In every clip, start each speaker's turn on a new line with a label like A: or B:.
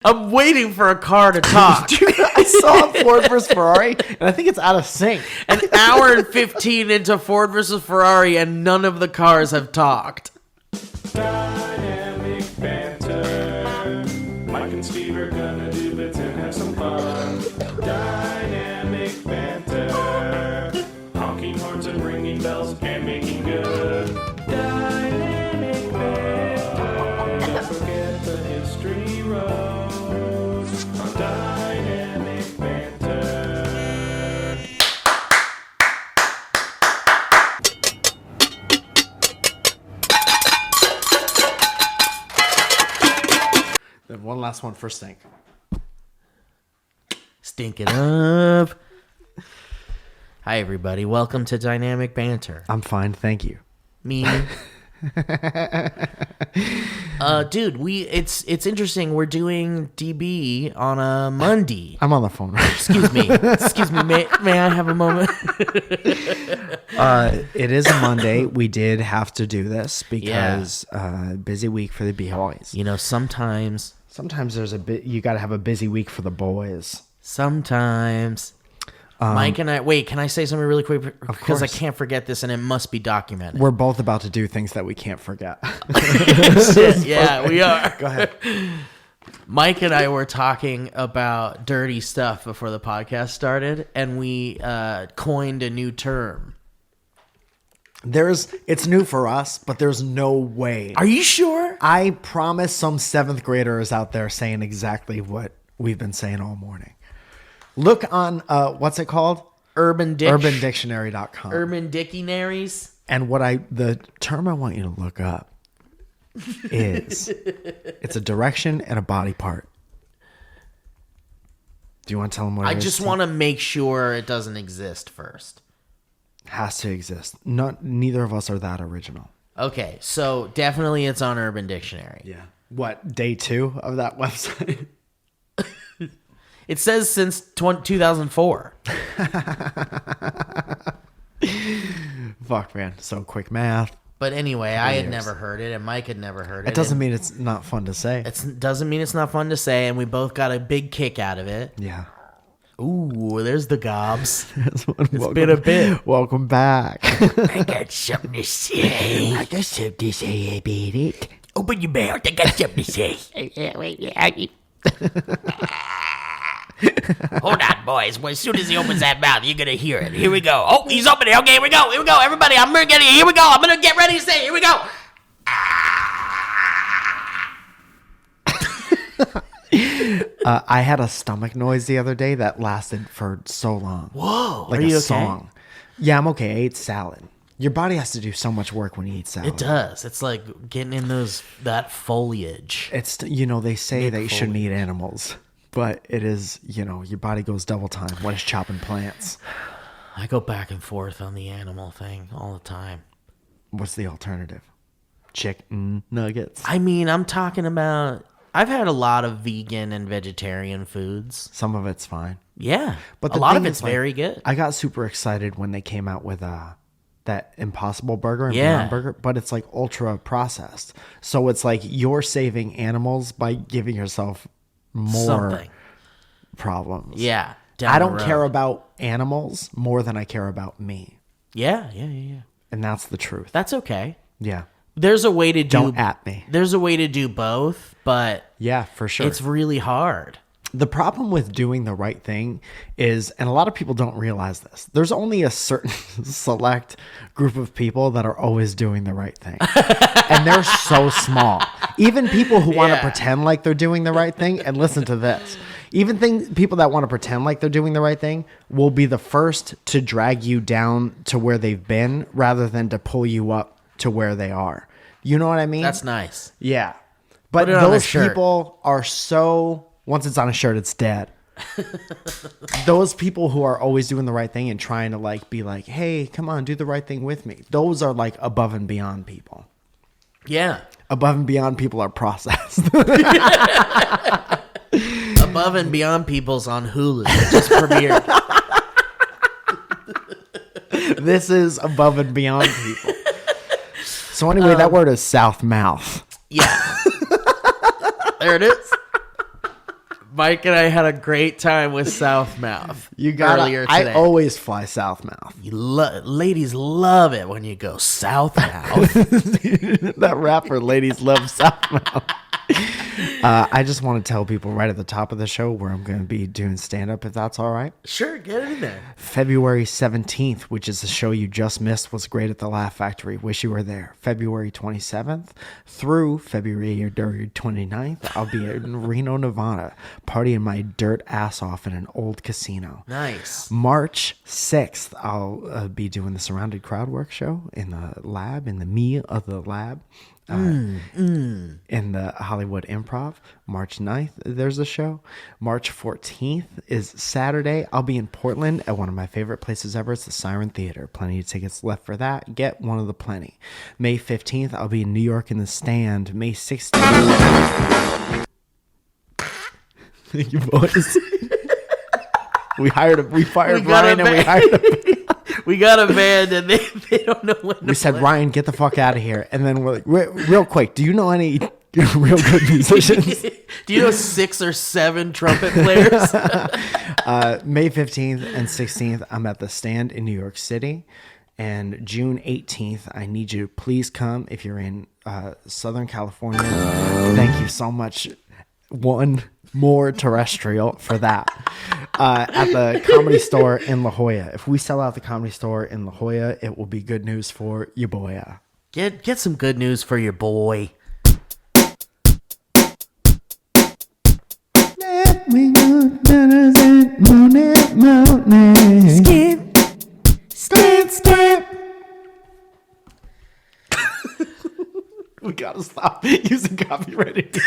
A: I'm waiting for a car to talk.
B: Dude, I saw Ford versus Ferrari, and I think it's out of sync.
A: An hour and 15 into Ford versus Ferrari, and none of the cars have talked.
C: Dynamic banter. Mike and Steve are gonna do bits and have some fun. Dynamic banter. Honking horns and ringing bells and making good. Dynamic banter. Don't forget the history road on Dynamic banter.
B: Then one last one for Stink.
A: Stink it up. Hi, everybody. Welcome to Dynamic Banter.
B: I'm fine, thank you.
A: Me. Dude, it's interesting. We're doing DB on a Monday.
B: I'm on the phone.
A: Excuse me. May I have a moment?
B: It is a Monday. We did have to do this because busy week for the B-Boys.
A: You know, sometimes
B: There's a bit. You got to have a busy week for the boys.
A: Sometimes. Mike and I... Wait, can I say something really quick? Because I
B: course.
A: can't forget this, and it must be documented.
B: We're both about to do things that we can't forget.
A: Yeah, we are.
B: Go ahead.
A: Mike and I were talking about dirty stuff before the podcast started, and we coined a new term.
B: It's new for us, but there's no way.
A: Are you sure?
B: I promise some 7th graders out there saying exactly what we've been saying all morning. Look on, what's it called?
A: UrbanDictionary.com.
B: UrbanDictionary.com.
A: Urban Dictionaries.
B: And the term I want you to look up is, it's a direction and a body part. Do you want to tell them what it is?
A: I just want to make sure it doesn't exist first.
B: Has to exist. Neither of us are that original.
A: Okay, so definitely it's on Urban Dictionary.
B: Yeah. What, day 2 of that website?
A: It says since 2004.
B: Fuck, man. So quick math.
A: But anyway, I had
B: years.
A: never heard it, and Mike had never heard it.
B: It doesn't mean it's not fun to say.
A: It doesn't mean it's not fun to say, and we both got a big kick out of it.
B: Yeah.
A: Ooh, there's the gobs.
B: It's
A: been a bit.
B: Welcome back.
A: I got something to say.
B: I got something to say about it.
A: Open your mouth. I got something to say. Hold on, boys. Well, as soon as he opens that mouth, you're going to hear it. Here we go. Oh, he's opening. Okay, here we go. Here we go. Everybody, I'm going to get it. Here we go. I'm going to get ready to say it. Here we go.
B: I had a stomach noise the other day that lasted for so long.
A: Whoa.
B: Like
A: Are you
B: a
A: okay?
B: song. Yeah, I'm okay. I ate salad. Your body has to do so much work when you eat salad.
A: It does. It's like getting in that foliage.
B: It's, they say that you shouldn't eat animals. But it is, your body goes double time when it's chopping plants.
A: I go back and forth on the animal thing all the time.
B: What's the alternative? Chicken nuggets.
A: I mean, I'm talking about... I've had a lot of vegan and vegetarian foods.
B: Some of it's fine.
A: Yeah.
B: But
A: a lot of
B: thing
A: it's
B: is, like,
A: very good.
B: I got super excited when they came out with that Impossible Burger and
A: Yeah.
B: Beyond Burger, but it's like ultra processed. So it's like you're saving animals by giving yourself more
A: Something.
B: problems.
A: Yeah.
B: I don't care about animals more than I care about me.
A: Yeah.
B: And that's the truth.
A: That's okay.
B: Yeah.
A: There's a way to do...
B: Don't at me.
A: There's a way to do both, but...
B: Yeah, for sure.
A: It's really hard.
B: The problem with doing the right thing is, and a lot of people don't realize this, there's only a certain select group of people that are always doing the right thing. And they're so small. Even people who want to pretend like they're doing the right thing, and listen to this, people that want to pretend like they're doing the right thing will be the first to drag you down to where they've been rather than to pull you up to where they are. You know what I mean?
A: That's nice.
B: Yeah. But
A: Put it on a
B: those
A: shirt.
B: people are so... Once it's on a shirt, it's dead. Those people who are always doing the right thing and trying to be like, hey, come on, do the right thing with me. Those are like above and beyond people.
A: Yeah.
B: Above and beyond people are processed.
A: Above and Beyond People's on Hulu. It just premiered.
B: This is above and beyond people. So anyway, that word is South Mouth.
A: Yeah. There it is. Mike and I had a great time with Southmouth earlier today.
B: I always fly Southmouth.
A: Ladies love it when you go Southmouth.
B: That rapper, ladies love Southmouth. I just want to tell people right at the top of the show where I'm going to be doing stand-up, if that's all right.
A: Sure, get it in there.
B: February 17th, which is the show you just missed, was great at the Laugh Factory. Wish you were there. February 27th through February 29th, I'll be in Reno, Nevada, partying my dirt ass off in an old casino.
A: Nice.
B: March 6th, I'll be doing the Surrounded Crowd Work show in the lab, in the me of the lab. In the Hollywood Improv. March 9th, there's a show. March 14th is Saturday. I'll be in Portland at one of my favorite places ever. It's the Siren Theater. Plenty of tickets left for that. Get one of the plenty. May 15th, I'll be in New York in the Stand. May 16th. Thank you, boys. We fired Ryan and we hired him.
A: We got a band and they don't know when
B: We said, Ryan, get the fuck out of here. And then we're like, real quick, do you know any real good musicians?
A: Do you know 6 or 7 trumpet players?
B: May 15th and 16th, I'm at the Stand in New York City. And June 18th, I need you to please come if you're in Southern California. Thank you so much. One more terrestrial for that. At the Comedy Store in La Jolla. If we sell out the Comedy Store in La Jolla, it will be good news for your boy.
A: Get some good news for your boy. Skip.
B: We gotta stop using copyrighted.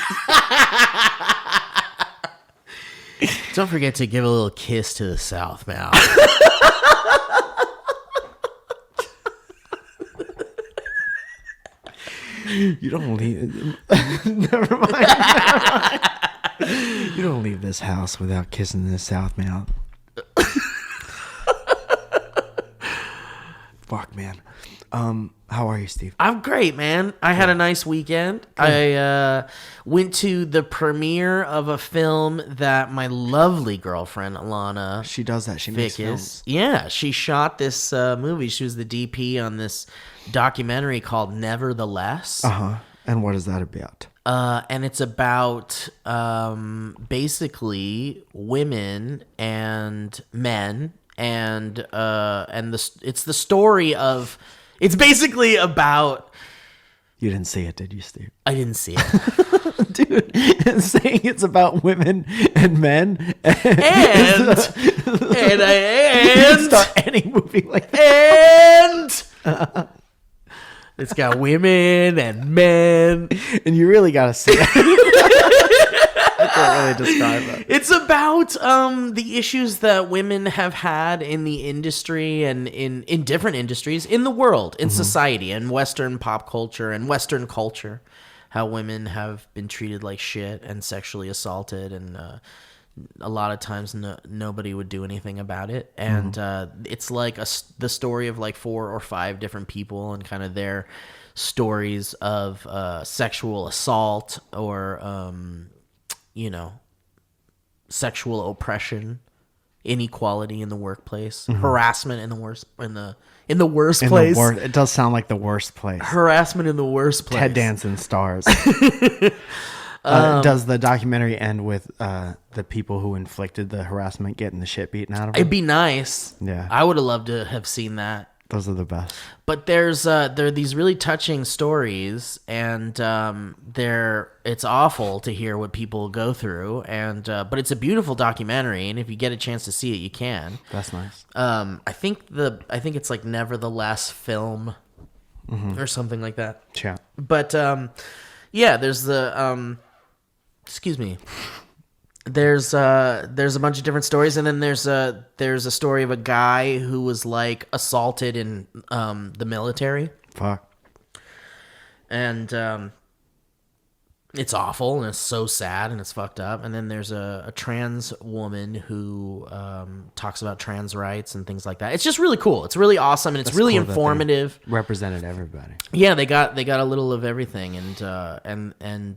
A: Don't forget to give a little kiss to the Southmouth.
B: You don't leave. Never mind. You don't leave this house without kissing the Southmouth. Fuck, man. How are you, Steve?
A: I'm great, man. I had a nice weekend. I went to the premiere of a film that my lovely girlfriend, Alana,
B: She does that. She makes films.
A: Yeah, she shot this movie. She was the DP on this documentary called Nevertheless.
B: And what is that about?
A: And it's about basically women and men, and it's the story of. It's basically about.
B: You didn't see it, did you, Steve?
A: I didn't see it,
B: dude. And saying it's about women and men,
A: and
B: start any movie like that.
A: And it's got women and men,
B: and you really gotta see it. I can't really describe it.
A: It's about the issues that women have had in the industry and in different industries in the world, in society, and Western pop culture and Western culture, how women have been treated like shit and sexually assaulted, and a lot of times nobody would do anything about it. And it's like the story of like 4 or 5 different people and kind of their stories of sexual assault or sexual oppression, inequality in the workplace, harassment in the worst place.
B: It does sound like the worst place.
A: Harassment in the worst place.
B: Ted Danson stars. Does the documentary end with the people who inflicted the harassment getting the shit beaten out of them?
A: It'd be nice.
B: Yeah.
A: I would have loved to have seen that.
B: Those are the best.
A: But there are these really touching stories, and it's awful to hear what people go through, and but it's a beautiful documentary, and if you get a chance to see it, you can.
B: That's nice.
A: I think it's like Nevertheless Film or something like that.
B: Yeah.
A: But yeah, there's the excuse me. There's a bunch of different stories, and then there's a story of a guy who was like assaulted in the military.
B: Fuck.
A: And It's awful and it's so sad and it's fucked up. And then there's a trans woman who talks about trans rights and things like that. It's just really cool. It's really awesome and it's really
B: cool that they
A: informative.
B: Represented everybody.
A: Yeah, they got a little of everything, and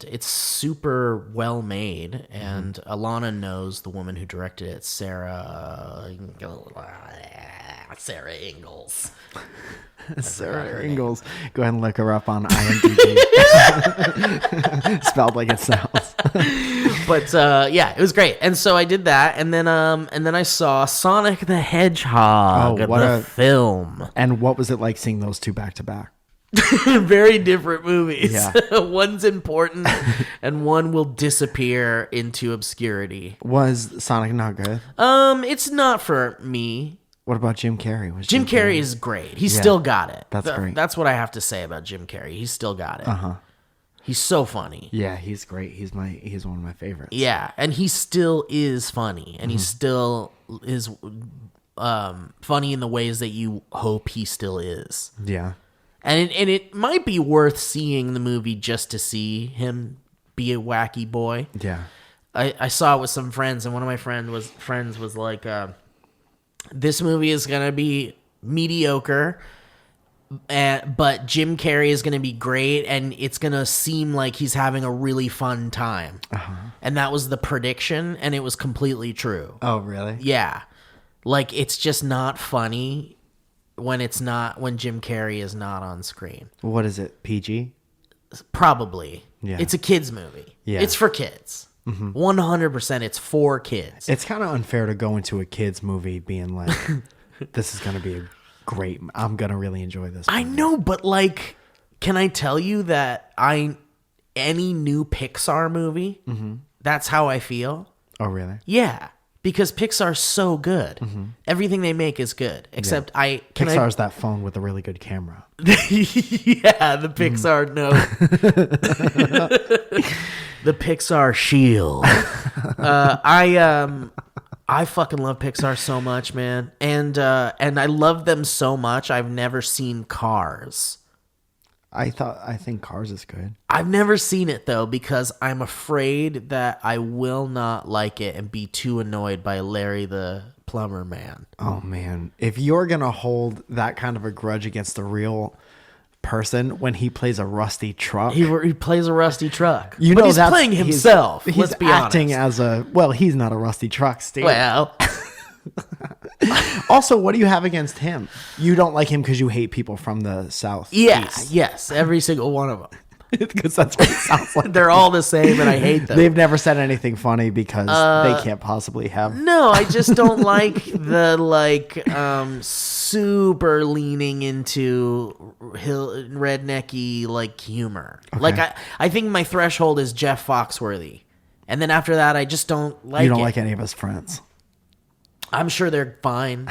A: it's super well made. And Alana knows the woman who directed it, Sarah Ingalls.
B: Sarah Ingalls. Go ahead and look her up on IMDb. Spelled like it sounds.
A: But yeah, it was great. And so I did that, and then I saw Sonic the Hedgehog, the film.
B: And what was it like seeing those two back to back?
A: Very different movies.
B: Yeah.
A: One's important, and one will disappear into obscurity.
B: Was Sonic not good?
A: It's not for me.
B: What about Jim Carrey? Was
A: Jim Carrey is great. He's still got it.
B: That's great.
A: That's what I have to say about Jim Carrey. He's still got it.
B: Uh-huh.
A: He's so funny.
B: Yeah, he's great. He's one of my favorites.
A: Yeah, and he still is funny, and he still is funny in the ways that you hope he still is.
B: Yeah.
A: And it might be worth seeing the movie just to see him be a wacky boy.
B: Yeah.
A: I saw it with some friends, and one of my friends was like, this movie is going to be mediocre, but Jim Carrey is going to be great, and it's going to seem like he's having a really fun time. Uh-huh. And that was the prediction, and it was completely true.
B: Oh, really?
A: Yeah. Like, it's just not funny when Jim Carrey is not on screen.
B: What is it, PG?
A: Probably.
B: Yeah.
A: It's a kid's movie.
B: Yeah.
A: It's for kids. 100% it's for kids.
B: It's kind of unfair to go into a kid's movie being like, this is going to be I'm going to really enjoy this movie.
A: I know, but like, can I tell you that any new Pixar movie, that's how I feel?
B: Oh, really?
A: Yeah. Because Pixar's so good. Everything they make is good. Except
B: Pixar's that phone with a really good camera.
A: Yeah, the Pixar note. The Pixar shield. I fucking love Pixar so much, man. And I love them so much. I've never seen Cars.
B: I think Cars is good.
A: I've never seen it though, because I'm afraid that I will not like it and be too annoyed by Larry the Plumber Man.
B: Oh man, if you're gonna hold that kind of a grudge against a real person when he plays a rusty truck,
A: he plays a rusty truck.
B: You
A: but
B: know,
A: he's playing himself.
B: He's
A: let's be
B: acting
A: honest.
B: he's not a rusty truck, Steve.
A: Well.
B: Also, what do you have against him? You don't like him because you hate people from the South.
A: Yes, every single one of them.
B: Because that's what it sounds like.
A: They're all the same, and I hate them.
B: They've never said anything funny because they can't possibly have.
A: No, I just don't like the super leaning into rednecky humor.
B: Okay.
A: Like I think my threshold is Jeff Foxworthy, and then after that, I just don't like.
B: You don't
A: it.
B: like any of his friends.
A: I'm sure they're fine.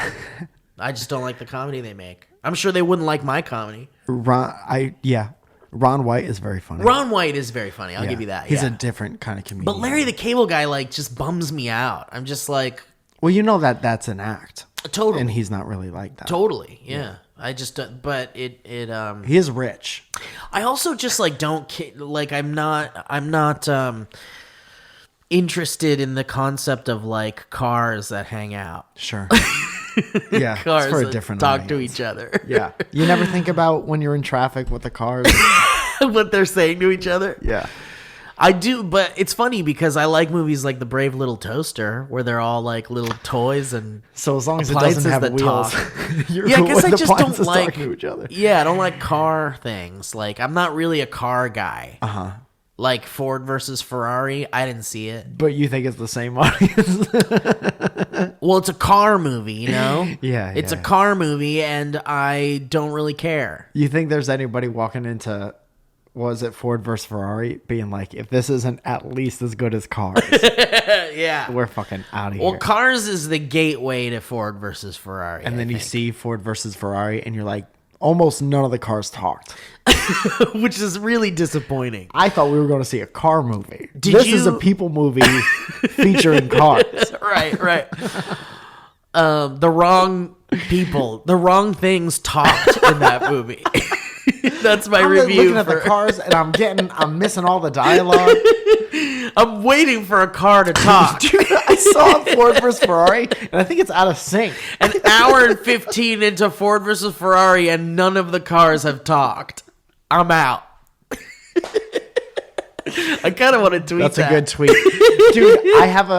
A: I just don't like the comedy they make. I'm sure they wouldn't like my comedy.
B: Ron White is very funny.
A: Ron White is very funny. I'll give you that.
B: He's
A: yeah.
B: a different kind of comedian.
A: But Larry the Cable Guy just bums me out. I'm just like,
B: well, you know that's an act.
A: Totally.
B: And he's not really like that.
A: Totally. Yeah. I just but it
B: he is rich.
A: I also just don't like I'm not interested in the concept of cars that hang out.
B: Sure. Yeah,
A: Cars
B: it's for a
A: that
B: different
A: talk
B: audience.
A: to each other.
B: Yeah. You never think about when you're in traffic with the cars?
A: What they're saying to each other?
B: Yeah.
A: I do, but it's funny because I like movies like The Brave Little Toaster, where they're all little toys and
B: so as long as it doesn't have wheels, you're
A: yeah,
B: cool
A: I guess
B: with
A: I just don't
B: appliances
A: like
B: talking to each other.
A: Yeah, I don't like car things. I'm not really a car guy. Like Ford versus Ferrari, I didn't see it.
B: But you think it's the same audience?
A: Well, it's a car movie, you know?
B: Yeah.
A: It's a car movie, and I don't really care.
B: You think there's anybody walking into, was it Ford versus Ferrari, being like, if this isn't at least as good as Cars,
A: yeah,
B: we're fucking out of here.
A: Well, Cars is the gateway to Ford versus Ferrari.
B: And then you see Ford versus Ferrari, and you're like, almost none of the cars talked.
A: Which is really disappointing.
B: I thought we were going to see a car movie.
A: Did
B: this
A: you-
B: is a people movie featuring cars.
A: Right. The wrong people, the wrong things talked in that movie. That's my
B: I'm
A: review.
B: looking at the cars and I'm missing all the dialogue.
A: I'm waiting for a car to talk.
B: Dude, I saw Ford versus Ferrari and I think it's out of sync.
A: An hour and 15 into Ford versus Ferrari, and none of the cars have talked. I'm out. I kind of want to tweet
B: That's
A: that.
B: a good tweet. Dude, I have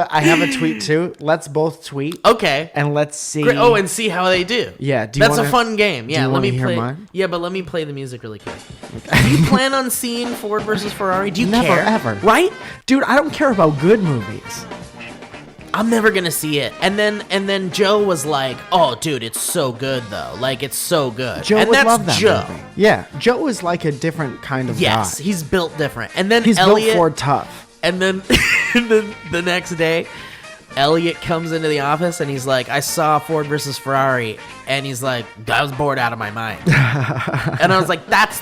B: a tweet too. Let's both tweet.
A: Okay.
B: And let's see.
A: Great. Oh, and see how they do.
B: Yeah, do you
A: That's
B: wanna-
A: a fun game. Yeah,
B: you
A: let
B: wanna
A: me
B: hear
A: play.
B: mine?
A: Yeah, but let me play the music really quick. Do you plan on seeing Ford versus Ferrari? Do you
B: Never,
A: care?
B: ever.
A: Right?
B: Dude, I don't care about good movies.
A: I'm never gonna see it. And then Joe was like, "Oh, dude, it's so good though. Like it's so good."
B: Joe
A: and
B: would
A: that's
B: love that
A: Joe.
B: movie. Yeah, Joe is like a different kind of
A: Yes,
B: guy.
A: he's built different. And then
B: He's
A: Elliot,
B: built Ford tough.
A: and then the next day, Elliot comes into the office and he's like, "I saw Ford versus Ferrari," and he's like, "I was bored out of my mind." And I was like, "That's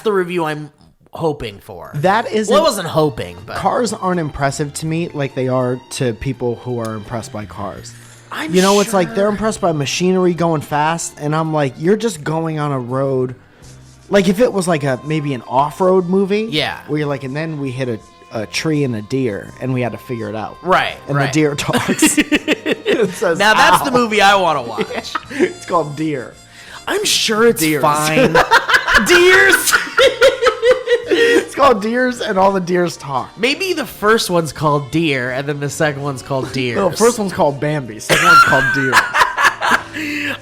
A: the review I'm hoping for."
B: That isn't.
A: Well, I wasn't hoping, but
B: Cars aren't impressive to me like they are to people who are impressed by cars.
A: I'm
B: You know, it's like
A: sure-
B: they're impressed by machinery going fast, and I'm like, you're just going on a road. Like if it was like maybe an off-road movie,
A: Yeah.
B: where you're like, and then we hit a tree and a deer, and we had to figure it out,
A: Right,
B: And
A: right.
B: the deer talks. It says,
A: Now that's
B: "Ow."
A: the movie I want to watch.
B: It's called Deer.
A: I'm sure it's
B: Deers.
A: fine. Deers.
B: It's called Deers, and all the deers talk.
A: Maybe the first one's called Deer, and then the second one's called Deers.
B: No, first one's called Bambi. Second one's called Deer.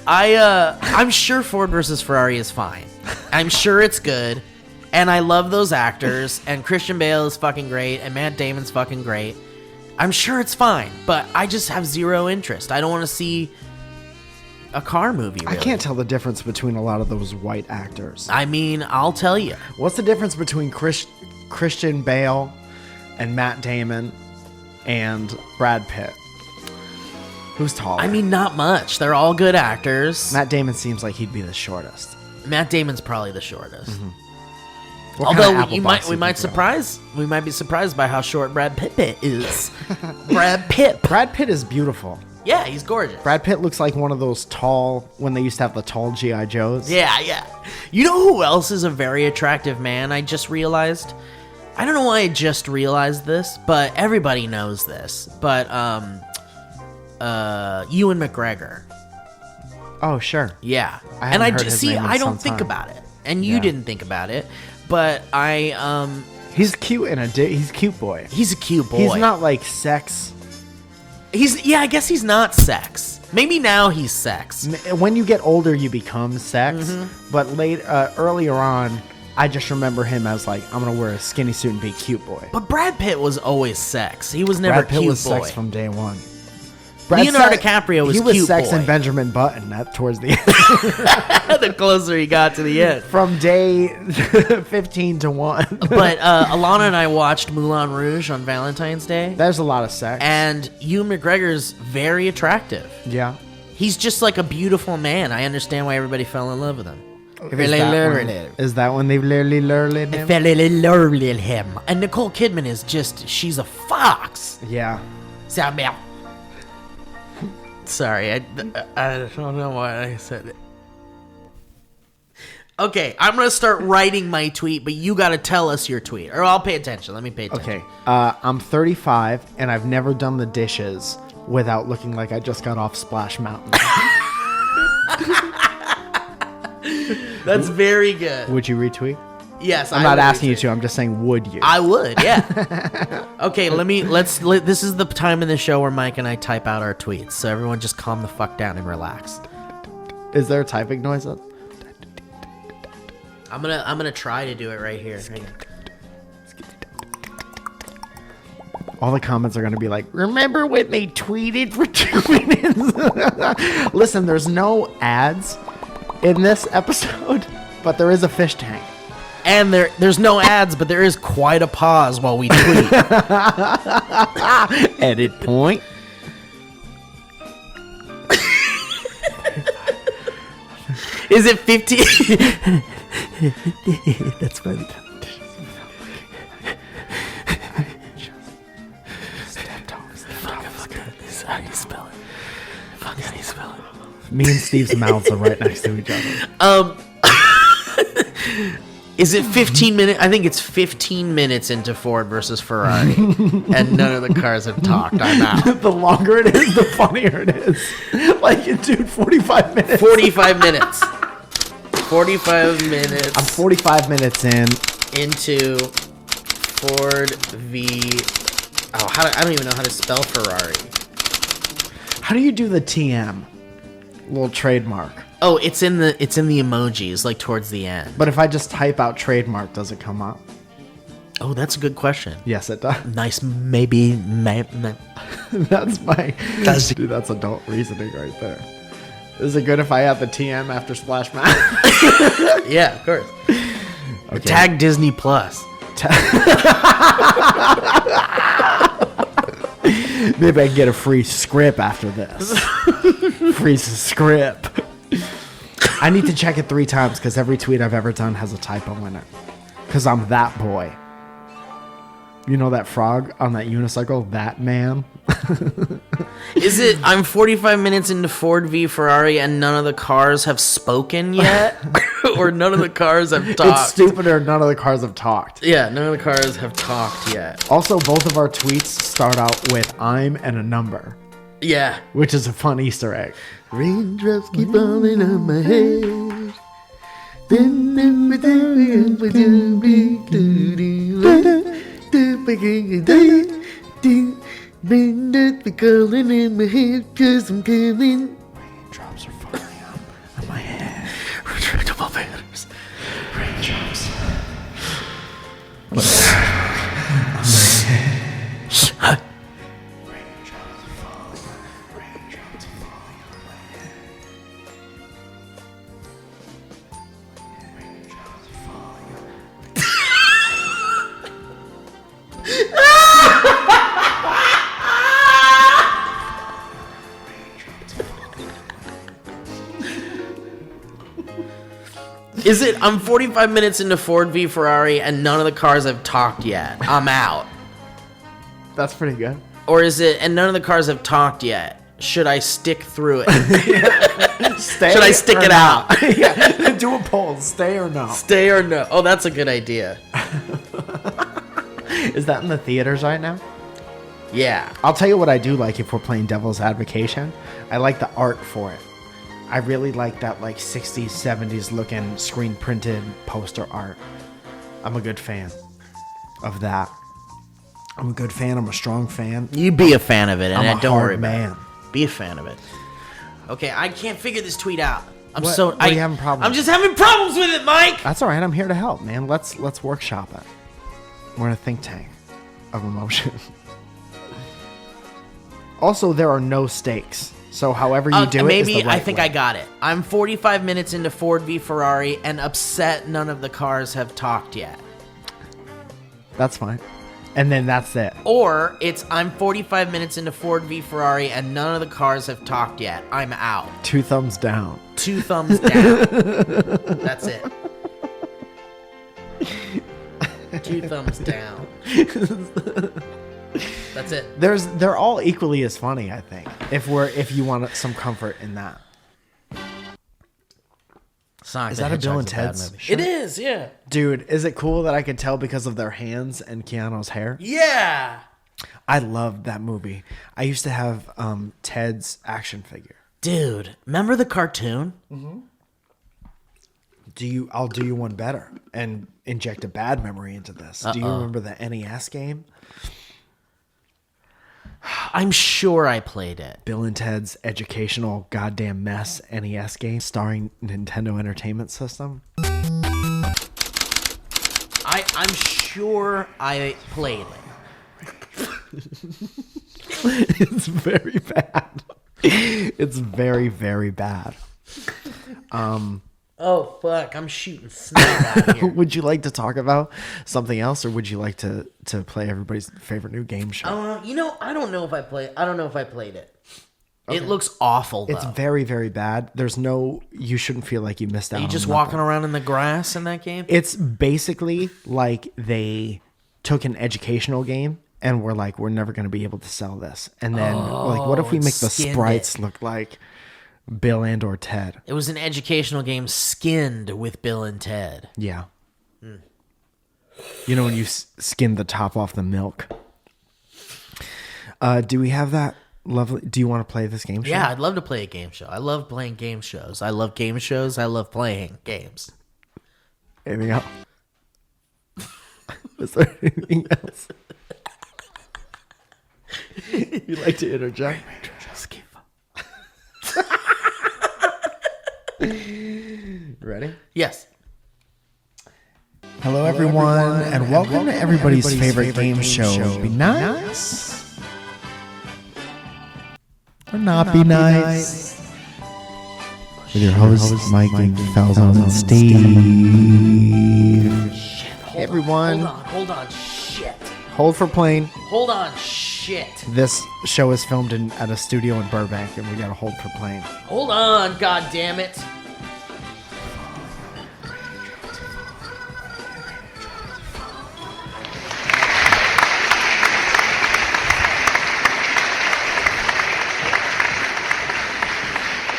A: I'm sure Ford versus Ferrari is fine. I'm sure it's good, and I love those actors. And Christian Bale is fucking great, and Matt Damon's fucking great. I'm sure it's fine, but I just have zero interest. I don't want to see a car movie. Really.
B: I can't tell the difference between a lot of those white actors.
A: I mean, I'll tell you.
B: What's the difference between Christian Bale and Matt Damon and Brad Pitt? Who's taller?
A: I mean, not much. They're all good actors.
B: Matt Damon seems like he'd be the shortest.
A: Matt Damon's probably the shortest.
B: What kind of
A: Although
B: apple box
A: we
B: do you
A: might
B: think about?
A: we might be surprised by how short Brad Pitt is. Brad Pitt.
B: Brad Pitt is beautiful.
A: Yeah, he's gorgeous.
B: Brad Pitt looks like one of those tall, when they used to have the tall G.I. Joes.
A: Yeah. You know who else is a very attractive man? I just realized. I don't know why I just realized this, but everybody knows this. But Ewan McGregor.
B: Oh, sure.
A: Yeah.
B: I haven't heard
A: just
B: his
A: see,
B: name in
A: I don't
B: some
A: think
B: time.
A: about it, and you
B: Yeah.
A: didn't think about it, but
B: He's cute he's a cute boy.
A: he's a cute boy.
B: He's not like sex.
A: I guess he's not sex. Maybe now he's sex.
B: When you get older, you become sex.
A: Mm-hmm.
B: But earlier on, I just remember him as like, I'm gonna wear a skinny suit and be a cute boy.
A: But Brad Pitt was always sex. He was never
B: Brad Pitt
A: cute
B: was
A: boy.
B: sex from day one.
A: Leonardo DiCaprio was
B: he was
A: cute
B: sex
A: boy.
B: and Benjamin Button towards the end.
A: The closer he got to the end.
B: From day 15 to 1.
A: But Alana and I watched Moulin Rouge on Valentine's Day,
B: There's a lot of sex.
A: and Ewan McGregor's very attractive.
B: Yeah.
A: He's just like a beautiful man. I understand why everybody fell in love with him.
B: Is that when they literally lured him?
A: Fell in love with him. And Nicole Kidman is she's a fox.
B: Yeah.
A: Sorry, I don't know why I said it. Okay, I'm going to start writing my tweet, but you got to tell us your tweet. Or I'll pay attention. Let me pay attention.
B: Okay. I'm 35 and I've never done the dishes without looking like I just got off Splash Mountain.
A: That's very good.
B: Would you retweet?
A: Yes,
B: I'm not asking you to. I'm just saying, would you?
A: I would, yeah. Okay, this is the time in the show where Mike and I type out our tweets. So everyone just calm the fuck down and relax.
B: Is there a typing noise?
A: I'm gonna try to do it right here. Hang on.
B: All the comments are going to be like, remember when they tweeted for 2 minutes? Listen, there's no ads in this episode, but there is a fish tank.
A: And there's no ads, but there is quite a pause while we tweet.
B: Edit point.
A: Is it 15? That's funny. How do you spell it? Fuck, how do you spell it?
B: Me and Steve's mouths are right next to each other.
A: Is it 15 minutes? I think it's 15 minutes into Ford versus Ferrari, and none of the cars have talked. I'm out.
B: The longer it is, the funnier it is. Like, dude, 45 minutes.
A: 45 minutes. 45 minutes.
B: I'm 45 minutes in.
A: Into Ford v. Oh, I don't even know how to spell Ferrari.
B: How do you do the TM? Little trademark.
A: Oh, it's in the emojis, like towards the end.
B: But if I just type out trademark, does it come up?
A: Oh, that's a good question.
B: Yes, it does.
A: Nice, maybe.
B: That's dude, that's adult reasoning right there. Is it good if I add the TM after Splash Math?
A: Yeah, of course.
B: Okay.
A: Tag Disney Plus.
B: Maybe I can get a free script after this. Free script. I need to check it 3 times because every tweet I've ever done has a typo in it. Because I'm that boy. You know that frog on that unicycle? That man?
A: Is it, I'm 45 minutes into Ford v Ferrari and none of the cars have spoken yet? Or none of the cars have talked?
B: It's stupider. None of the cars have talked.
A: Yeah, none of the cars have talked yet.
B: Also, both of our tweets start out with I'm and a number.
A: Yeah.
B: Which is a fun Easter egg.
A: Raindrops keep falling on my head. Raindrops be calling in my head 'cause I'm coming.
B: Raindrops are falling on my head.
A: Retractable banners.
B: Raindrops.
A: Is it, I'm 45 minutes into Ford v Ferrari and none of the cars have talked yet. I'm out.
B: That's pretty good.
A: Or is it, and none of the cars have talked yet. Should I stick through it? Should I stick it out?
B: Yeah. Do a poll. Stay or no?
A: Stay or no? Oh, that's a good idea.
B: Is that in the theaters right now?
A: Yeah.
B: I'll tell you what I do like if we're playing Devil's Advocation. I like the art for it. I really like that like 60s, 70s looking screen printed poster art. I'm a good fan of that. I'm a good fan. I'm a strong fan.
A: You be a fan of it, and
B: I'm a
A: don't
B: hard
A: worry about
B: man.
A: it. Be a fan of it. Okay, I can't figure this tweet out.
B: What are you having problems
A: I'm
B: with?
A: just having problems with it, Mike.
B: That's all right. I'm here to help, man. Let's workshop it. We're in a think tank of emotion. Also, there are no stakes. So however you do it is the right
A: I think
B: way.
A: I got it. I'm 45 minutes into Ford v Ferrari and upset none of the cars have talked yet.
B: That's fine. And then that's it.
A: Or it's I'm 45 minutes into Ford v Ferrari and none of the cars have talked yet. I'm out.
B: 2 thumbs down.
A: 2 thumbs down. That's it. 2 thumbs down. That's it.
B: They're all equally as funny, I think. If you want some comfort in that.
A: Sonic
B: Is
A: the
B: that a Bill
A: Hedgehog's
B: and Ted's
A: bad movie.
B: shirt?
A: It is, yeah.
B: Dude, is it cool that I can tell because of their hands and Keanu's hair?
A: Yeah.
B: I loved that movie. I used to have Ted's action figure.
A: Dude, remember the cartoon?
B: I'll do you one better and inject a bad memory into this. Do you remember the NES game?
A: I'm sure I played it.
B: Bill and Ted's Educational Goddamn Mess NES game starring Nintendo Entertainment System.
A: I'm sure I played it.
B: It's very bad. It's very, very bad.
A: Oh, fuck. I'm shooting snot out here.
B: Would you like to talk about something else, or would you like to play everybody's favorite new game show?
A: I don't know if I played it. Okay. It looks awful, though.
B: It's very, very bad. You shouldn't feel like you missed out.
A: Are you
B: on
A: just
B: nothing.
A: walking around in the grass in that game?
B: It's basically like they took an educational game and were like, we're never going to be able to sell this. And then like, what if we make the
A: skinned
B: sprites look like Bill and or Ted.
A: It was an educational game, Skinned with Bill and Ted.
B: Yeah. You know when you skim the top off the milk. Do we have that lovely? Do you want to play this game show?
A: Yeah, I'd love to play a game show. I love playing game shows. I love game shows. I love playing games.
B: Anything else? Is there anything else you'd like to interject? Ready?
A: Yes.
B: Hello, everyone, and welcome to everybody's favorite game show. Be nice or not be nice. With your hosts, Mike and Falzone and Steve. Hey, everyone.
A: Hold on. Shit.
B: Hold for plane.
A: Hold on. Shit.
B: This show is filmed at a studio in Burbank, and we got to hold for plane.
A: Hold on. God damn it.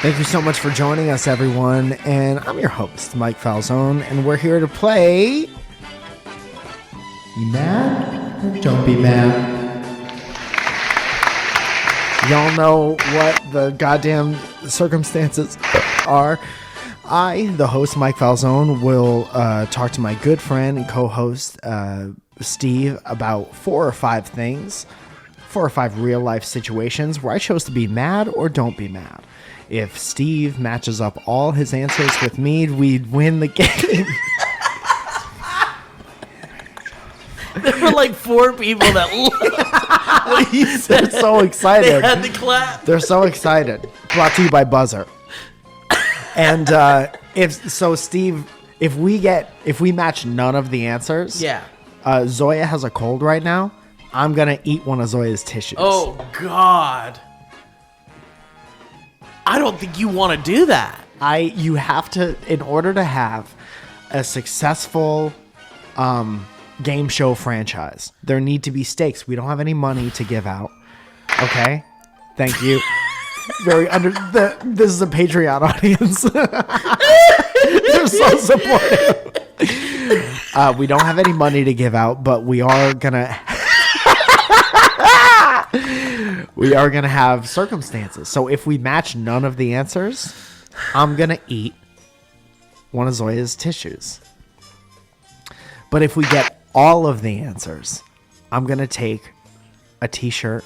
B: Thank you so much for joining us, everyone. And I'm your host, Mike Falzone, and we're here to play... You mad? Or don't be mad. Y'all know what the goddamn circumstances are. I, the host, Mike Falzone, will talk to my good friend and co-host, Steve, about 4 or 5 things. 4 or 5 real-life situations where I chose to be mad or don't be mad. If Steve matches up all his answers with me, we'd win the game.
A: There were like 4 people that loved what he said.
B: They're so excited.
A: They had to clap.
B: They're so excited. Brought to you by Buzzer. And Steve, if we match none of the answers,
A: Yeah.
B: Zoya has a cold right now. I'm gonna eat one of Zoya's tissues.
A: Oh, God. I don't think you want to do that.
B: You have to, in order to have a successful game show franchise, there need to be stakes. We don't have any money to give out. Okay? Thank you. This is a Patreon audience. They're so supportive. We don't have any money to give out, but we are gonna have circumstances. So if we match none of the answers, I'm gonna eat one of Zoya's tissues. But if we get all of the answers, I'm gonna take a t-shirt,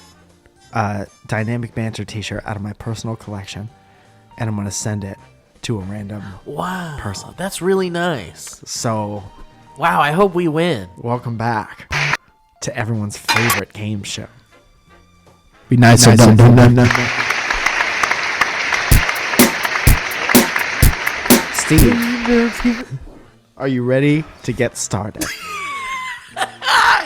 B: Dynamic Banter t-shirt out of my personal collection, and I'm gonna send it to a random person.
A: That's really nice.
B: So,
A: Wow, I hope we win.
B: welcome back to everyone's favorite game show. Be nice or don't do nothing. Steve, are you ready to get started?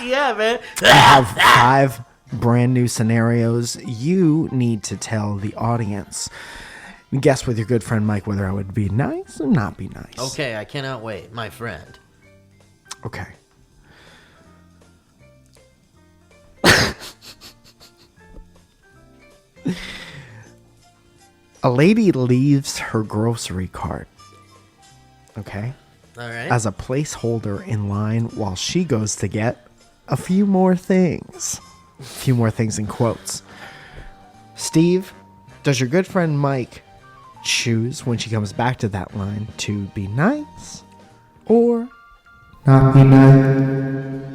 A: Yeah, man.
B: I have 5 brand new scenarios. You need to tell the audience. Guess with your good friend Mike whether I would be nice or not be nice.
A: Okay, I cannot wait, my friend.
B: Okay. A lady leaves her grocery cart, okay,
A: All right.
B: as a placeholder in line while she goes to get a few more things. A few more things in quotes. Steve, does your good friend Mike choose when she comes back to that line to be nice or not be nice?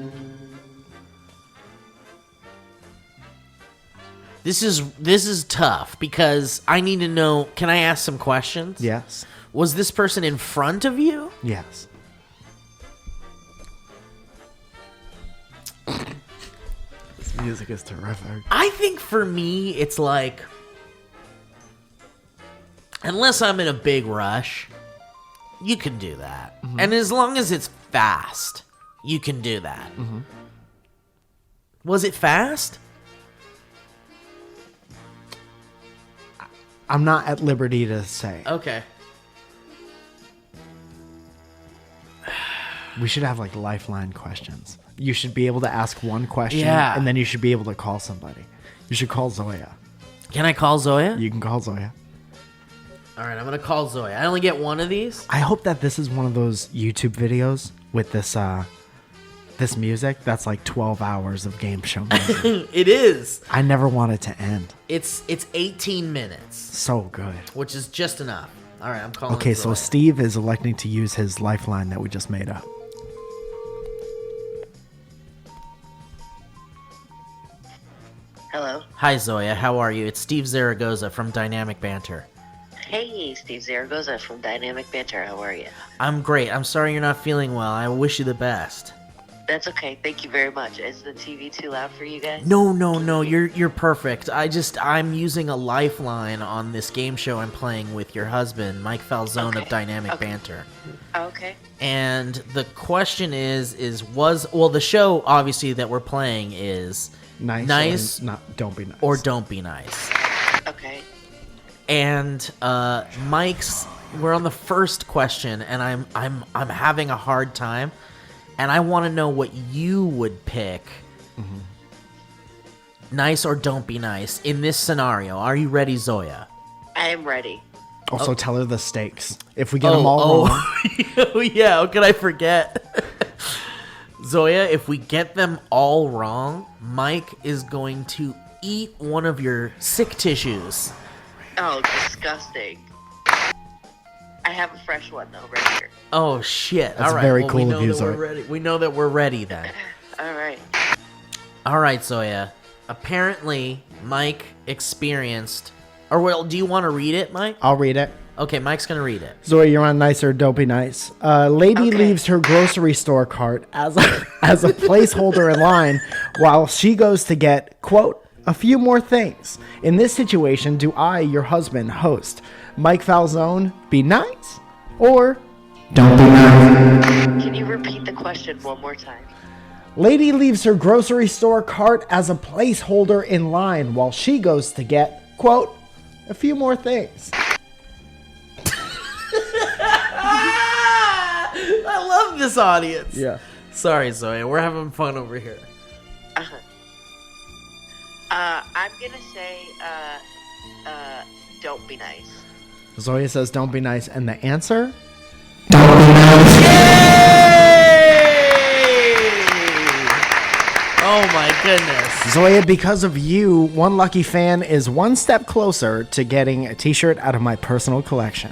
A: This is tough because I need to know. Can I ask some questions?
B: Yes.
A: Was this person in front of you?
B: Yes. This music is terrific.
A: I think for me, it's like, unless I'm in a big rush, you can do that. Mm-hmm. And as long as it's fast, you can do that. Mm-hmm. Was it fast?
B: I'm not at liberty to say.
A: Okay.
B: We should have like lifeline questions. You should be able to ask one question,
A: Yeah.
B: and then you should be able to call somebody. You should call Zoya.
A: Can I call Zoya?
B: You can call Zoya.
A: All right, I'm going to call Zoya. I only get one of these?
B: I hope that this is one of those YouTube videos with this this music that's like 12 hours of game show music.
A: It is.
B: I never want it to end.
A: It's 18 minutes,
B: So good.
A: which is just enough. All right, I'm calling
B: Okay, so
A: Zoya.
B: Steve is electing to use his lifeline that we just made up.
D: Hello.
A: Hi, Zoya. How are you? It's Steve Zaragoza from Dynamic Banter.
D: Hey, Steve Zaragoza from Dynamic Banter. How are you? I'm
A: Great. I'm sorry you're not feeling well. I wish you the best.
D: That's okay. Thank you very much. Is the TV too loud for you guys?
A: No. You're perfect. I'm using a lifeline on this game show I'm playing with your husband, Mike Falzone of Dynamic Banter.
D: Okay.
A: And the question is the show obviously that we're playing is
B: Nice. Don't be nice.
A: or don't be nice.
D: Okay.
A: And Mike's we're on the first question and I'm having a hard time and I want to know what you would pick.
B: Mm-hmm. Nice
A: Nice or don't be nice in this scenario. Are you ready, Zoya?
D: I am ready.
B: Also, tell her the stakes. If we get them all wrong.
A: Oh, yeah. How could I forget? Zoya, if we get them all wrong, Mike is going to eat one of your sick tissues.
D: Oh, disgusting. I have a fresh one, though, right here.
A: Oh, shit.
B: That's
A: all right.
B: very
A: well,
B: cool
A: we
B: of
A: know
B: you,
A: that we're
B: Zoya.
A: ready. We know that we're ready then.
D: All right.
A: All right, Zoya. Apparently, Mike experienced... Or, well, do you want to read it, Mike?
B: I'll read it.
A: Okay, Mike's going to read it.
B: Zoe, you're on Nice or Don't Be Nice. Lady
D: Okay.
B: leaves her grocery store cart as a placeholder in line while she goes to get, quote, a few more things. In this situation, do I, your husband, host Mike Falzone, be nice or don't be nice?
D: Can you repeat the question one more time?
B: Lady leaves her grocery store cart as a placeholder in line while she goes to get, quote, a few more things.
A: I love this audience.
B: Yeah.
A: Sorry, Zoya. We're having fun over here.
D: I'm gonna say, don't be nice.
B: Zoya says don't be nice, and the answer?
A: Oh my goodness.
B: Zoya, because of you, one lucky fan is one step closer to getting a t-shirt out of my personal collection.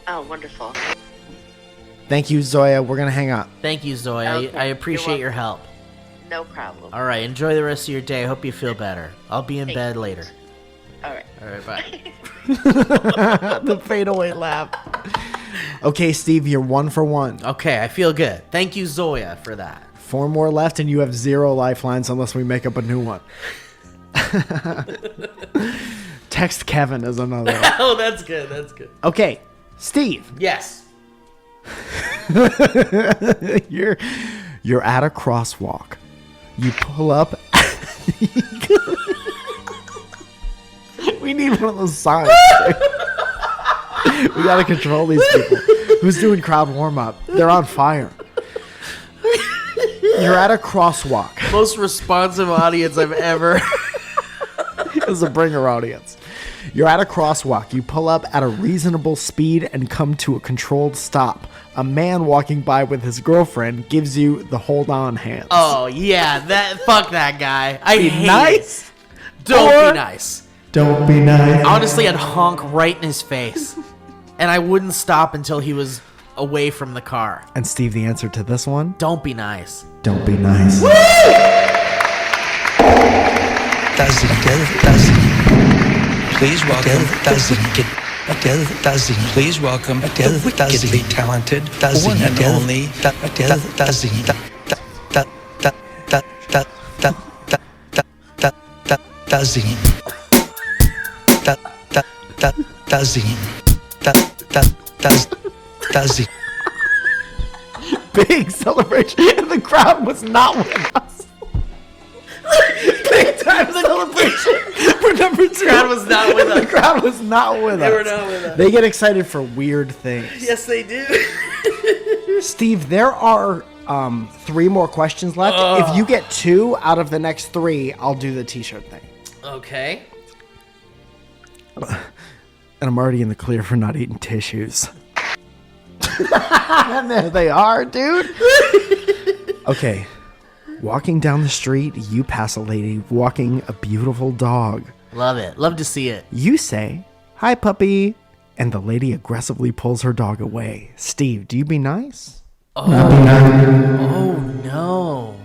D: Oh, wonderful.
B: Thank you, Zoya. We're going to hang up.
A: Thank you, Zoya.
D: Okay,
A: I appreciate
D: you're
A: your help.
D: No problem.
A: All right, enjoy the rest of your day. I hope you feel better. I'll be in
D: Thank
A: bed
D: you.
A: later.
D: All right.
A: All right, bye.
B: The fadeaway laugh. Okay, Steve, you're 1 for 1.
A: Okay, I feel good. Thank you, Zoya, for that.
B: 4 more left, and you have 0 lifelines unless we make up a new one. Text Kevin is another one.
A: Oh, that's good. That's good.
B: Okay, Steve,
A: Yes.
B: you're at a crosswalk. You pull up. We need one of those signs. We gotta control these people. Who's doing crowd warm up? They're on fire. You're at a crosswalk.
A: Most responsive audience I've ever.
B: It's a bringer audience. You're at a crosswalk. You pull up at a reasonable speed and come to a controlled stop. A man walking by with his girlfriend gives you the hold on hands.
A: Oh yeah, fuck that guy. I
B: Be
A: hate
B: nice
A: it. Don't
B: or-
A: be nice.
B: Don't be nice.
A: Honestly, I'd honk right in his face, and I wouldn't stop until he was away from the car.
B: And Steve, the answer to this one?
A: Don't be nice.
B: Don't be nice.
E: Please welcome Please welcome wickedly talented, one and only
B: Big celebration, and the crowd was not with us. Big time celebration for number 2.
A: The crowd was not with
B: The
A: us.
B: crowd was not with us.
A: They were not with us.
B: They get excited for weird things.
A: Yes, they do.
B: Steve, there are 3 more questions left. If you get 2 out of the next 3, I'll do the t-shirt thing.
A: Okay.
B: And I'm already in the clear for not eating tissues. And there they are, dude. Okay. Walking down the street, you pass a lady walking a beautiful dog.
A: Love it. Love to see it.
B: You say, "Hi, puppy." And the lady aggressively pulls her dog away. Steve, do you be nice?
A: Oh no.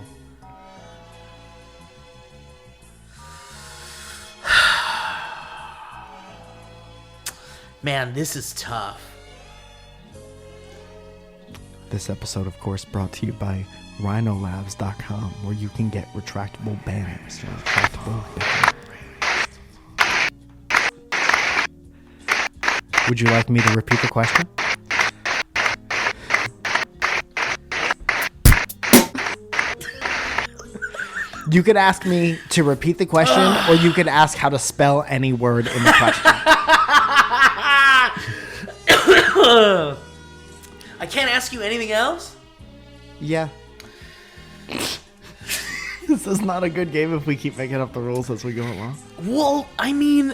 A: Man, this is tough.
B: This episode, of course, brought to you by rhinolabs.com, where you can get retractable banners. Would you like me to repeat the question? You could ask me to repeat the question, or you could ask how to spell any word in the question.
A: I can't ask you anything else?
B: Yeah. This is not a good game if we keep making up the rules as we go along.
A: Well, I mean,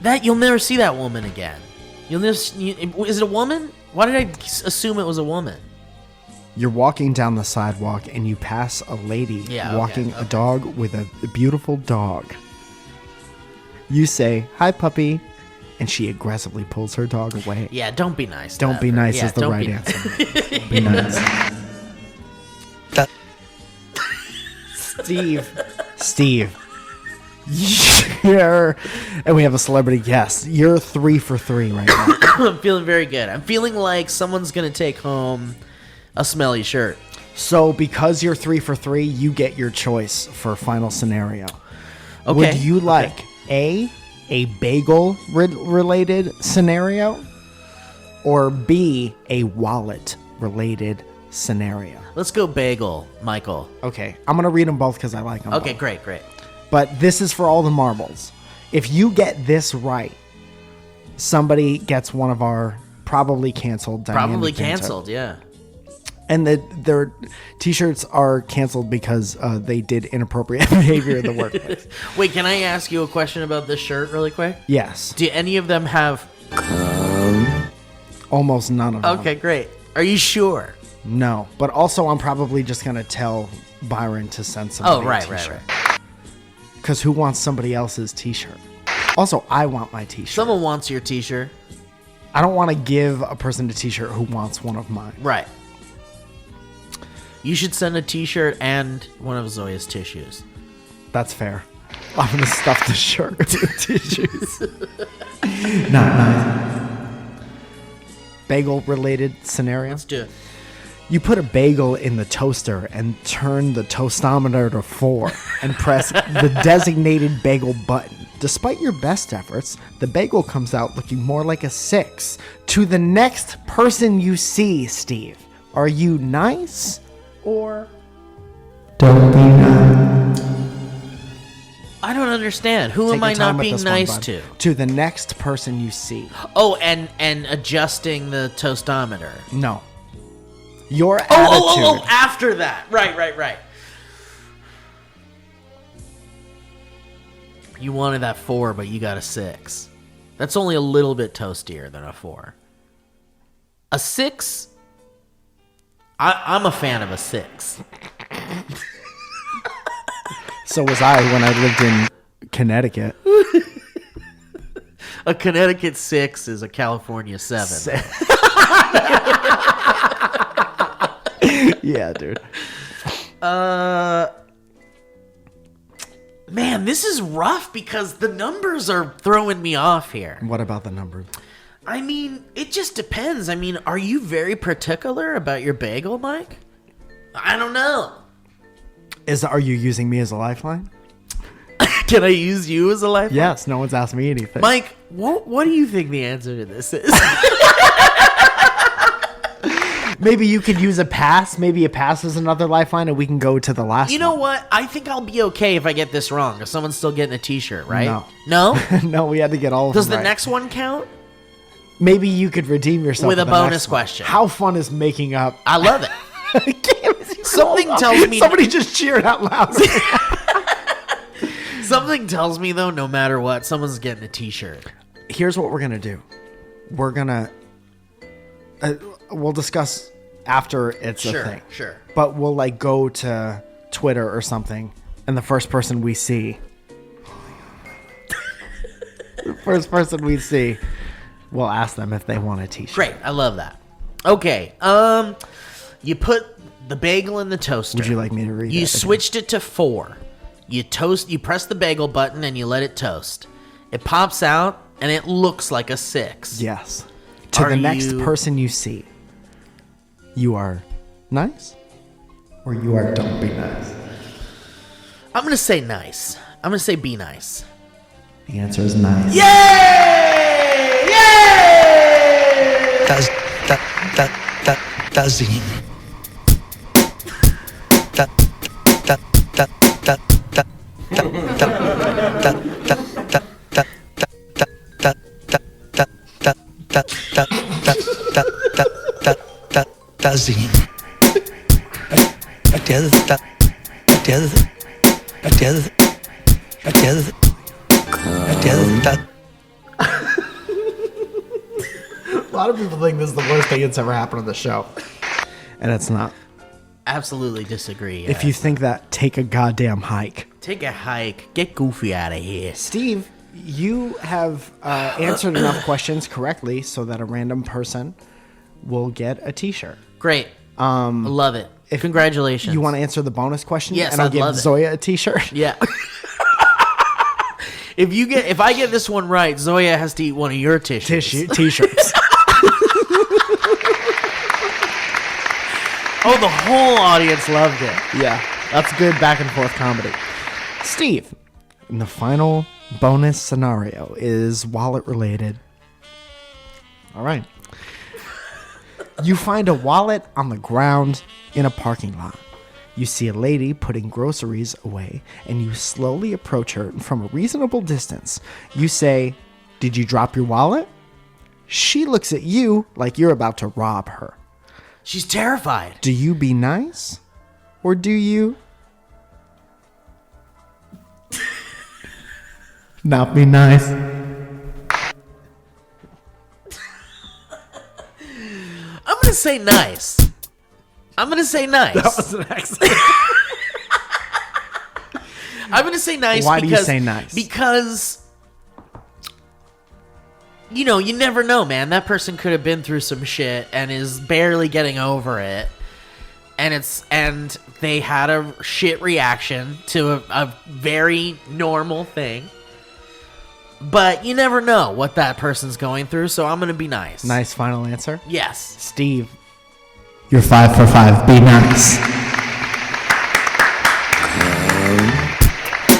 A: that you'll never see that woman again. Is it a woman? Why did I assume it was a woman?
B: You're walking down the sidewalk and you pass a lady walking a dog with a beautiful dog. You say, "Hi, puppy," and she aggressively pulls her dog away.
A: Yeah, don't be nice.
B: Don't be nice is the right answer. Don't be nice. Steve. And we have a celebrity guest. You're 3 for 3 right now.
A: I'm feeling very good. I'm feeling like someone's going to take home a smelly shirt.
B: So because you're 3 for 3, you get your choice for final scenario.
A: Okay.
B: Would you like A, bagel related scenario, or B, a wallet related scenario?
A: Let's go bagel, Michael.
B: Okay, I'm going to read them both because I like them
A: Okay,
B: both.
A: great.
B: But this is for all the marbles. If you get this right, somebody gets one of our probably canceled Dynamic Banter.
A: Yeah.
B: And their t-shirts are canceled because they did inappropriate behavior in the workplace.
A: Wait, can I ask you a question about this shirt really quick?
B: Yes.
A: Do any of them have...
B: Almost none of them.
A: Okay, great. Are you sure?
B: No. But also, I'm probably just going to tell Byron to send somebody a t-shirt.
A: Right.
B: Because who wants somebody else's t-shirt? Also, I want my t-shirt.
A: Someone wants your t-shirt.
B: I don't want to give a person a t-shirt who wants one of mine.
A: Right. You should send a t-shirt and one of Zoya's tissues.
B: That's fair. I'm going to stuff the shirt with tissues. Not nice. Bagel-related scenario.
A: Let's do it.
B: You put a bagel in the toaster and turn the toastometer to 4 and press the designated bagel button. Despite your best efforts, the bagel comes out looking more like a 6. To the next person you see, Steve, are you nice or don't be nice?
A: I don't understand. Who am I not being nice to?
B: To the next person you see.
A: Oh, and adjusting the toastometer.
B: No. Your attitude.
A: Oh, after that. Right. You wanted that 4, but you got a 6. That's only a little bit toastier than a 4. A 6? I'm a fan of a 6.
B: So was I when I lived in Connecticut.
A: A Connecticut 6 is a California 7.
B: Yeah, dude.
A: Man, this is rough because the numbers are throwing me off here.
B: What about the numbers?
A: I mean, it just depends. I mean, are you very particular about your bagel, Mike? I don't know.
B: Are you using me as a lifeline?
A: Can I use you as a lifeline?
B: Yes, no one's asked me anything.
A: Mike, what do you think the answer to this is?
B: Maybe you could use a pass. Maybe a pass is another lifeline, and we can go to the last one.
A: You know what? I think I'll be okay if I get this wrong. If someone's still getting a t-shirt, right?
B: No.
A: No?
B: No, we had to get all of them
A: Does the
B: right.
A: next one count?
B: Maybe you could redeem yourself
A: With a
B: the
A: bonus
B: next one.
A: question.
B: How fun is making up?
A: I love it. Something tells me...
B: Somebody just cheered out loud.
A: Something tells me though, no matter what, someone's getting a T-shirt.
B: Here's what we're gonna do. We're gonna we'll discuss after it's a thing.
A: Sure.
B: But we'll like go to Twitter or something, and the first person we see, we'll ask them if they want a T-shirt.
A: Great, I love that. Okay, you put the bagel in the toaster.
B: Would you like me to read it?
A: You switched it to 4. You press the bagel button and you let it toast. It pops out and it looks like a 6.
B: Yes. To the next person you see, you are nice, or you are don't be nice.
A: I'm gonna say nice. I'm gonna say be nice.
B: The answer is nice.
A: Yay! Yay!
E: Doesn't.
B: A lot of people think this is the worst thing that's ever happened on the show, and it's not.
A: Absolutely disagree.
B: If you think that, take a goddamn hike.
A: take a hike, get Goofy out of here.
B: Steve, you have answered enough questions correctly so that a random person will get a T-shirt.
A: Great. I love it. Congratulations.
B: You want to answer the bonus question?
A: Yes,
B: and I'll
A: I'd
B: give
A: love it.
B: Zoya a T-shirt.
A: Yeah. If I get this one right, Zoya has to eat one of your tissues.
B: T-shirts.
A: Oh, the whole audience loved it.
B: Yeah, that's good back and forth comedy. Steve, and the final bonus scenario is wallet related. All right. You find a wallet on the ground in a parking lot. You see a lady putting groceries away, and you slowly approach her from a reasonable distance. You say, "Did you drop your wallet?" She looks at you like you're about to rob her.
A: She's terrified.
B: Do you be nice? Or do you not be nice?
A: I'm going to say nice. I'm going to say nice.
B: That was an accident.
A: I'm going to say nice.
B: Why do you say nice?
A: Because, you know, you never know, man. That person could have been through some shit and is barely getting over it. And they had a shit reaction to a very normal thing. But you never know what that person's going through, so I'm going to be nice.
B: Nice final answer.
A: Yes.
B: Steve, you're 5 for 5. Be nice.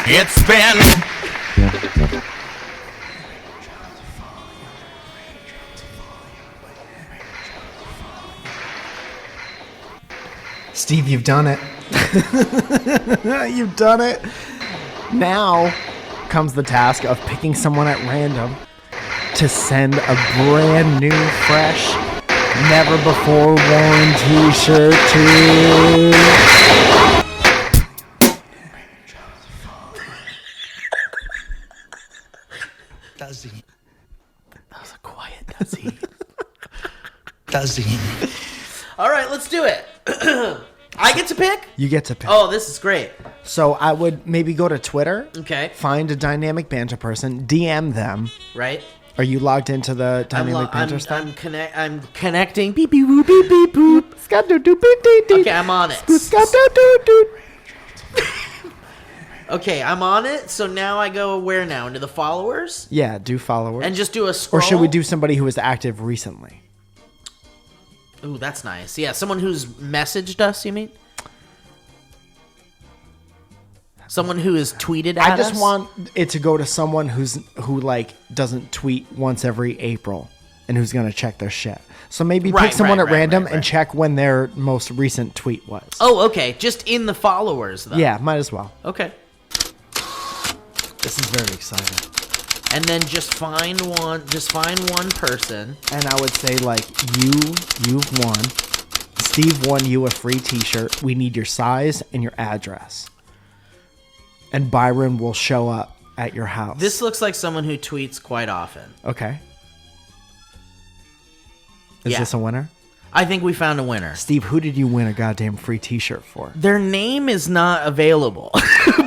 E: It's been
B: Steve, you've done it. You've done it. Now comes the task of picking someone at random to send a brand new, fresh, never before worn T-shirt to.
E: Does he?
A: That was a quiet does he?
E: Does he?
A: All right, let's do it. I get to pick?
B: You get to pick.
A: Oh, this is great.
B: So I would maybe go to Twitter.
A: Okay.
B: Find a dynamic banter person, DM them.
A: Right?
B: Are you logged into the dynamic banter stuff?
A: I'm connecting. Beep beep boop beep beep boop. Okay, I'm on it. Okay, I'm on it. So now I go where now? Into the followers?
B: Yeah, do followers.
A: And just do a scroll?
B: Or should we do somebody who was active recently?
A: Ooh, that's nice. Yeah, someone who's messaged us, you mean? Someone who has tweeted at us?
B: I just want it to go to someone who like doesn't tweet once every April and who's going to check their shit. So maybe pick someone at random and check when their most recent tweet was.
A: Oh, okay. Just in the followers, though.
B: Yeah, might as well.
A: Okay.
B: This is very exciting.
A: And then just find one person.
B: And I would say, like, you've won. Steve won you a free T-shirt. We need your size and your address. and Byron will show up at your house.
A: This looks like someone who tweets quite often.
B: Okay. Is
A: Yeah.
B: this a winner?
A: I think we found a winner.
B: Steve, who did you win a goddamn free t-shirt for?
A: Their name is not available,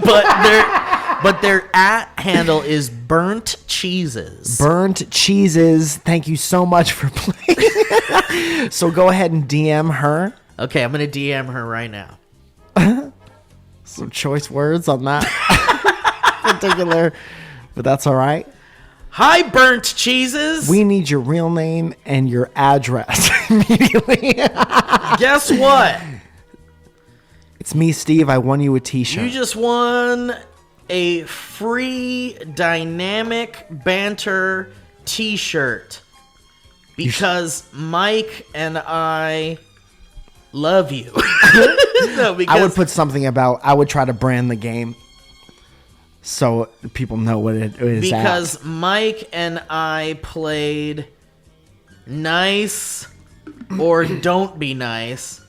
A: but their at handle is Burnt Cheeses.
B: Burnt Cheeses. Thank you so much for playing. So go ahead and DM her.
A: Okay, I'm going to DM her right now.
B: Some choice words on that particular, but that's all right.
A: Hi, Burnt Cheeses.
B: We need your real name and your address immediately.
A: Guess what?
B: It's me, Steve. I won you a t-shirt.
A: You just won a free Dynamic Banter t-shirt because Mike and I love you. No, because
B: I would put something about, I would try to brand the game so people know what it is
A: because Mike and I played Nice or Don't Be Nice.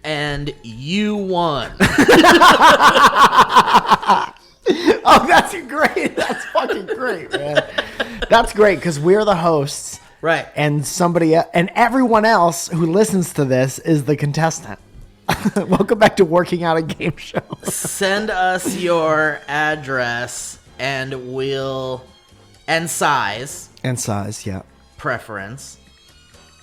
A: And you won.
B: Oh, that's great. That's fucking great, man. That's great because we're the hosts.
A: Right.
B: And and everyone else who listens to this is the contestant. Welcome back to Working Out a Game Show.
A: Send us your address and size
B: And size, yeah.
A: preference.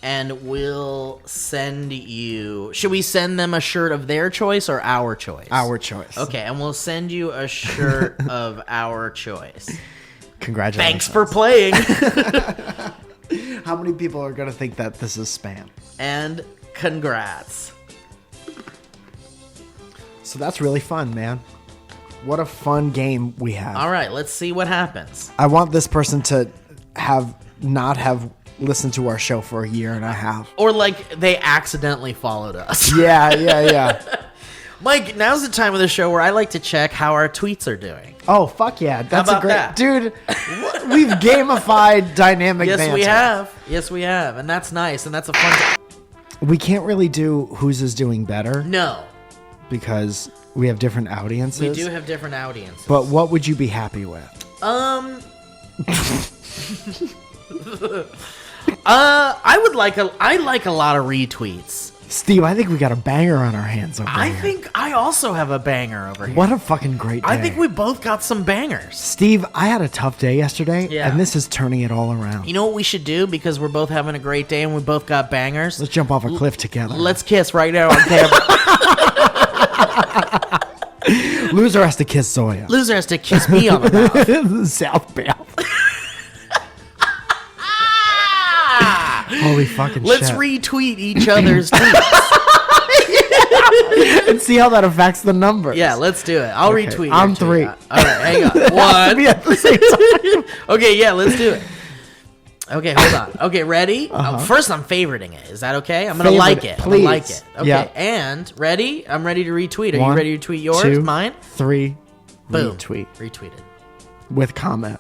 A: And we'll send you. Should we send them a shirt of their choice or our choice?
B: Our choice.
A: Okay, and we'll send you a shirt of our choice.
B: Congratulations.
A: Thanks for playing.
B: How many people are going to think that this is spam?
A: And congrats.
B: So that's really fun, man. What a fun game we have.
A: All right, let's see what happens.
B: I want this person to not have listened to our show for a year and a half.
A: Or like they accidentally followed us.
B: Yeah.
A: Mike, now's the time of the show where I like to check how our tweets are doing.
B: Oh, fuck yeah. That's
A: about
B: a great...
A: that?
B: Dude, we've gamified dynamic
A: Yes,
B: banter.
A: we have. Yes, we have. And that's nice. And that's a fun...
B: We can't really do whose is doing better
A: No,
B: because we have different audiences.
A: we do have different audiences.
B: But what would you be happy with?
A: I like a lot of retweets.
B: Steve, I think we got a banger on our hands over
A: I
B: here.
A: think I also have a banger over here.
B: What a fucking great day.
A: I think we both got some bangers.
B: Steve, I had a tough day yesterday,
A: Yeah.
B: and this is turning it all around.
A: You know what we should do because we're both having a great day and we both got bangers?
B: Let's jump off a cliff together.
A: Let's kiss right now on camera.
B: Loser has to kiss Zoya.
A: Loser has to kiss me on the mouth.
B: South Bell. Holy fucking
A: Let's
B: shit.
A: retweet each other's tweets.
B: And see how that affects the number.
A: Yeah, let's do it. I'll
B: Okay,
A: retweet.
B: I'm
A: your tweet.
B: 3.
A: All right, hang on.
B: Be
A: 1.
B: at the same time.
A: Okay, yeah, let's do it. Okay, hold on. Okay, ready? First, I'm favoriting it. Is that okay? I'm gonna
B: Favorite
A: like
B: it,
A: it. I'm gonna like
B: please.
A: it. Okay,
B: Yeah.
A: and ready? I'm ready to retweet. Are you
B: 1,
A: ready to tweet yours?
B: 2,
A: Mine?
B: 3.
A: Boom.
B: Retweet.
A: Retweeted.
B: With comment.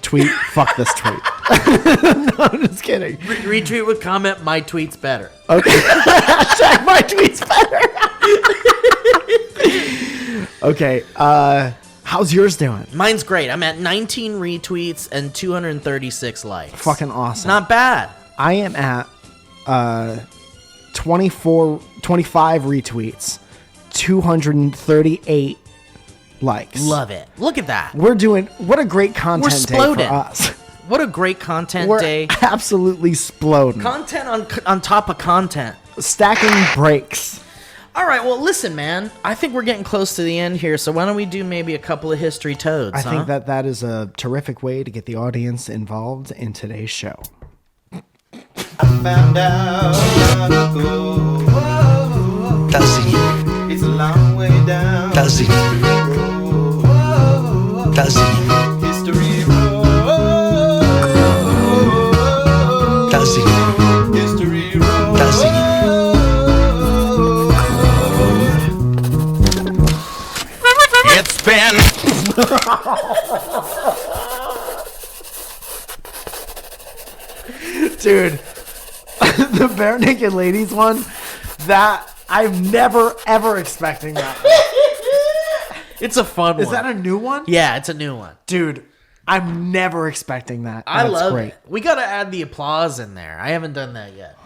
B: Tweet. Fuck this tweet. No, I'm just kidding.
A: Retweet with comment. My tweet's better.
B: Okay. Hashtag my tweet's better. Okay. How's yours doing?
A: Mine's great. I'm at 19 retweets and 236 likes.
B: Fucking awesome.
A: Not bad.
B: I am at 25 retweets, 238 likes.
A: Love it. Look at that.
B: We're doing what a great content day for
A: sploding.
B: us.
A: What a great content
B: We're
A: day.
B: absolutely sploding.
A: Content on top of content.
B: Stacking breaks.
A: All right, well, listen, man. I think we're getting close to the end here, so why don't we do maybe a couple of history toads,
B: I think that is a terrific way to get the audience involved in today's show.
F: Found out
E: Does he?
F: it's a long way down.
E: Does he? Does he?
F: History road.
E: Does he?
F: History road.
E: Does he?
F: It's been
B: Dude, the Bare Naked Ladies one, that I'm never ever expecting that.
A: It's a fun one.
B: Is that a new one?
A: Yeah, it's a new one.
B: Dude, I'm never expecting that.
A: I
B: That's
A: love
B: great.
A: it. We got to add the applause in there. I haven't done that yet.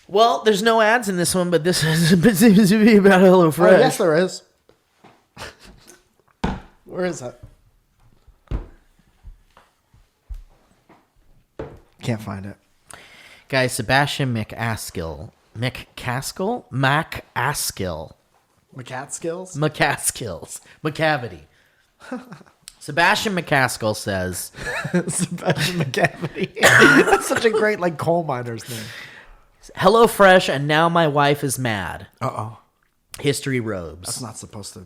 A: Well, there's no ads in this one, but this seems to be about HelloFresh.
B: Oh, yes, there is. Where is it? Can't find it.
A: Guys, Sebastian McCaskill. McCavity. Sebastian McCaskill says,
B: Sebastian McCavity. That's such a great coal miner's name.
A: HelloFresh, and now my wife is mad.
B: Uh-oh.
A: History robes.
B: That's not supposed to...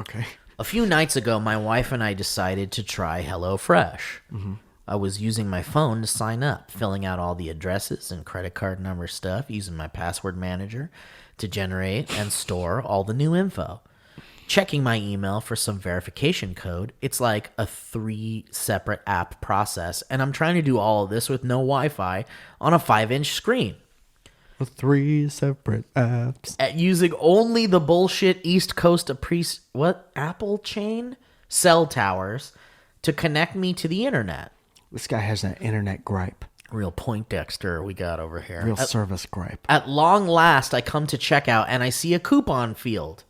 B: Okay.
A: A few nights ago, my wife and I decided to try HelloFresh. Mm-hmm. I was using my phone to sign up, filling out all the addresses and credit card number stuff, using my password manager to generate and store all the new info. Checking my email for some verification code. It's like a 3 separate app process, and I'm trying to do all of this with no Wi-Fi on a 5-inch screen.
B: 3 separate apps.
A: Using only the bullshit East Coast Apple chain cell towers to connect me to the internet.
B: This guy has an internet gripe.
A: Real Poindexter we got over here.
B: Real service gripe.
A: At long last, I come to checkout and I see a coupon field.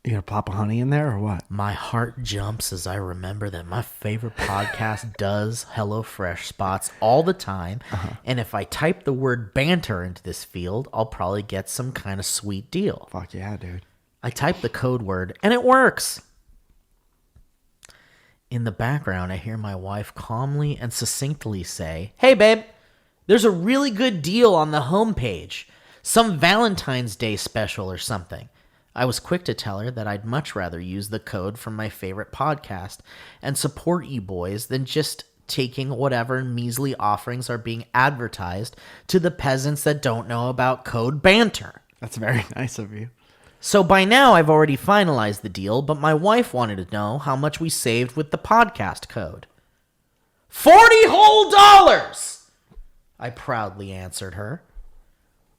B: You gonna pop a honey in there or what?
A: My heart jumps as I remember that my favorite podcast does HelloFresh spots all the time. Uh-huh. And if I type the word banter into this field, I'll probably get some kind of sweet deal.
B: Fuck yeah, dude.
A: I type the code word and it works. In the background, I hear my wife calmly and succinctly say, "Hey, babe, there's a really good deal on the homepage. Some Valentine's Day special or something." I was quick to tell her that I'd much rather use the code from my favorite podcast and support you boys than just taking whatever measly offerings are being advertised to the peasants that don't know about code banter.
B: That's very nice of you.
A: So by now I've already finalized the deal, but my wife wanted to know how much we saved with the podcast code. $40 whole! I proudly answered her.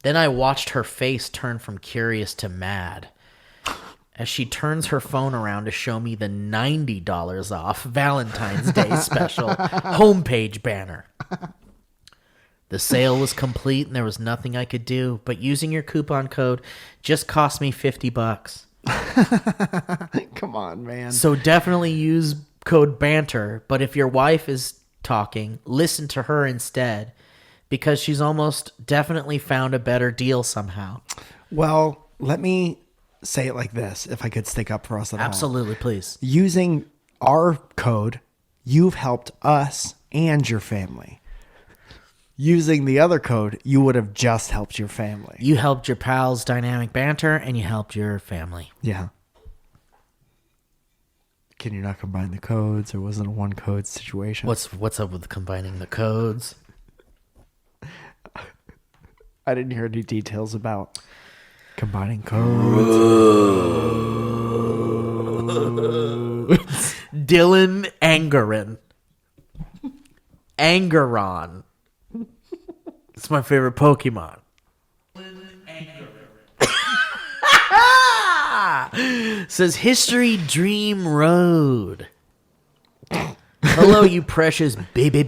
A: Then I watched her face turn from curious to mad as she turns her phone around to show me the $90 off Valentine's Day special homepage banner. The sale was complete and there was nothing I could do, but using your coupon code just cost me $50.
B: Come on, man.
A: So definitely use code banter, but if your wife is talking, listen to her instead, because she's almost definitely found a better deal somehow.
B: Well, let me say it like this, if I could stick up for us at all.
A: Absolutely, please.
B: Using our code, you've helped us and your family. Using the other code, you would have just helped your family.
A: You helped your pals Dynamic Banter, and you helped your family.
B: Yeah. Can you not combine the codes, or wasn't a one code situation?
A: What's up with combining the codes?
B: I didn't hear any details about combining codes.
A: Dylan Angeron. It's my favorite Pokemon. Says History Dream Road. Hello, you precious baby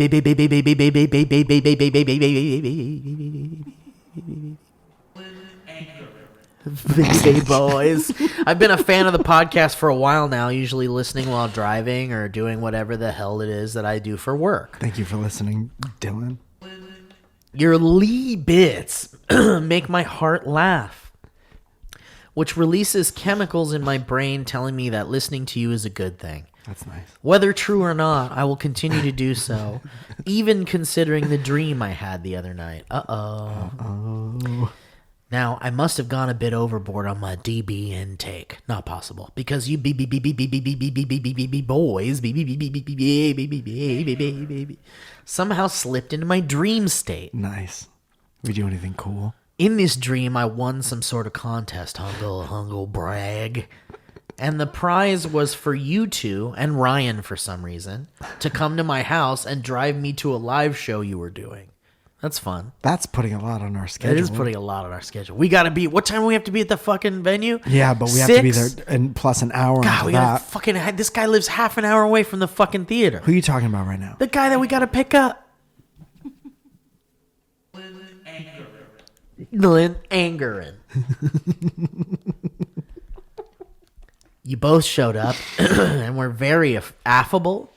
A: boys. I've been a fan of the podcast for a while now, usually listening while driving or doing whatever the hell it is that I do for work.
B: Thank you for listening, Dylan.
A: Your Lee bits make my heart laugh, which releases chemicals in my brain telling me that listening to you is a good thing.
B: That's nice.
A: Whether true or not, I will continue to do so, even considering the dream I had the other night. Uh-oh. Now, I must have gone a bit overboard on my DB intake. Not possible, because you boys somehow slipped into my dream state.
B: Nice. We do anything cool?
A: In this dream, I won some sort of contest. Humble brag. And the prize was for you two and Ryan, for some reason, to come to my house and drive me to a live show you were doing. That's fun.
B: That's putting a lot on our schedule.
A: It is putting a lot on our schedule. We got to be... What time do we have to be at the fucking venue?
B: Yeah, but we have to be there and plus an hour
A: God,
B: into
A: we
B: that.
A: gotta fucking... This guy lives half an hour away from the fucking theater.
B: Who are you talking about right now?
A: The guy that we got to pick up. Lynn Angerin. You both showed up and were very affable,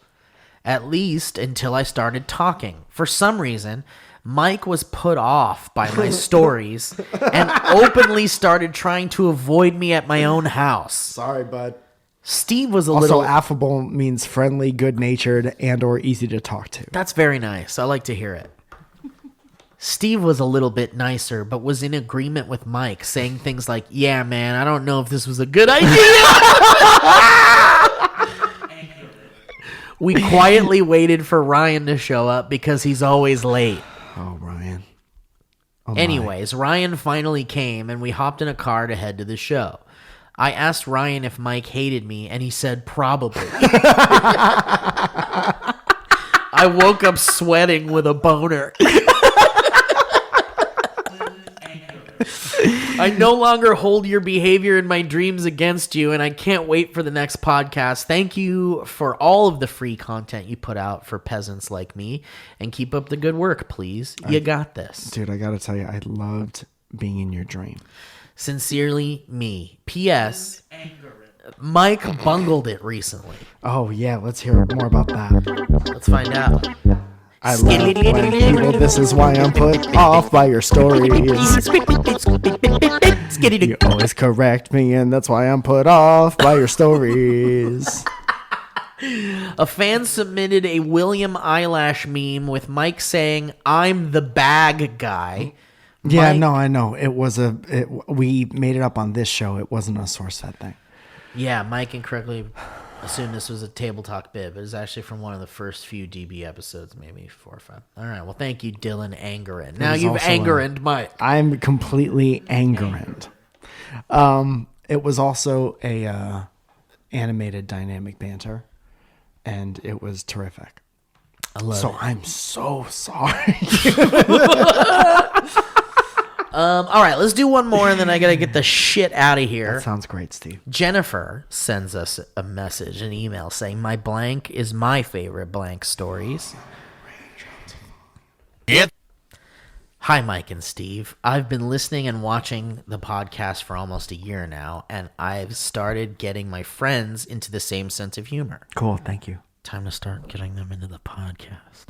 A: at least until I started talking. For some reason, Mike was put off by my stories and openly started trying to avoid me at my own house.
B: Sorry, bud.
A: Steve was a
B: Also,
A: little...
B: affable means friendly, good-natured, and or easy to talk to.
A: That's very nice. I like to hear it. Steve was a little bit nicer, but was in agreement with Mike, saying things like, yeah, man, I don't know if this was a good idea. We quietly waited for Ryan to show up because he's always late.
B: Oh, Ryan. Oh, my.
A: Anyways, Ryan finally came, and we hopped in a car to head to the show. I asked Ryan if Mike hated me, and he said probably. I woke up sweating with a boner. I no longer hold your behavior in my dreams against you, and I can't wait for the next podcast. Thank you for all of the free content you put out for peasants like me, and keep up the good work, please. You got this.
B: Dude, I gotta tell you, I loved being in your dream.
A: Sincerely, me. P.S. Mike bungled it recently.
B: Oh, yeah, let's hear more about that.
A: Let's find out.
B: I love when people, this is why I'm put off by your stories. You always correct me, and that's why I'm put off by your stories.
A: A fan submitted a William Eyelash meme with Mike saying, I'm the bag guy.
B: Yeah,
A: Mike-
B: no, I know. We made it up on this show. It wasn't a SourceFed thing.
A: Yeah, Mike incorrectly assumed this was a Table Talk bit, but it's actually from one of the first few DB episodes, maybe 4 or 5. All right, well, thank you, Dylan Angerin. Now
B: was
A: you've
B: also
A: Angerin Mike.
B: I'm completely angerined. It was also a animated dynamic banter, and it was terrific.
A: I love
B: So
A: it.
B: I'm so sorry.
A: All right, let's do one more, and then I got to get the shit out of here.
B: That sounds great, Steve.
A: Jennifer sends us a message, an email saying, my blank is my favorite blank stories.
F: It.
A: Hi, Mike and Steve. I've been listening and watching the podcast for almost a year now, and I've started getting my friends into the same sense of humor.
B: Cool, thank you.
A: Time to start getting them into the podcast.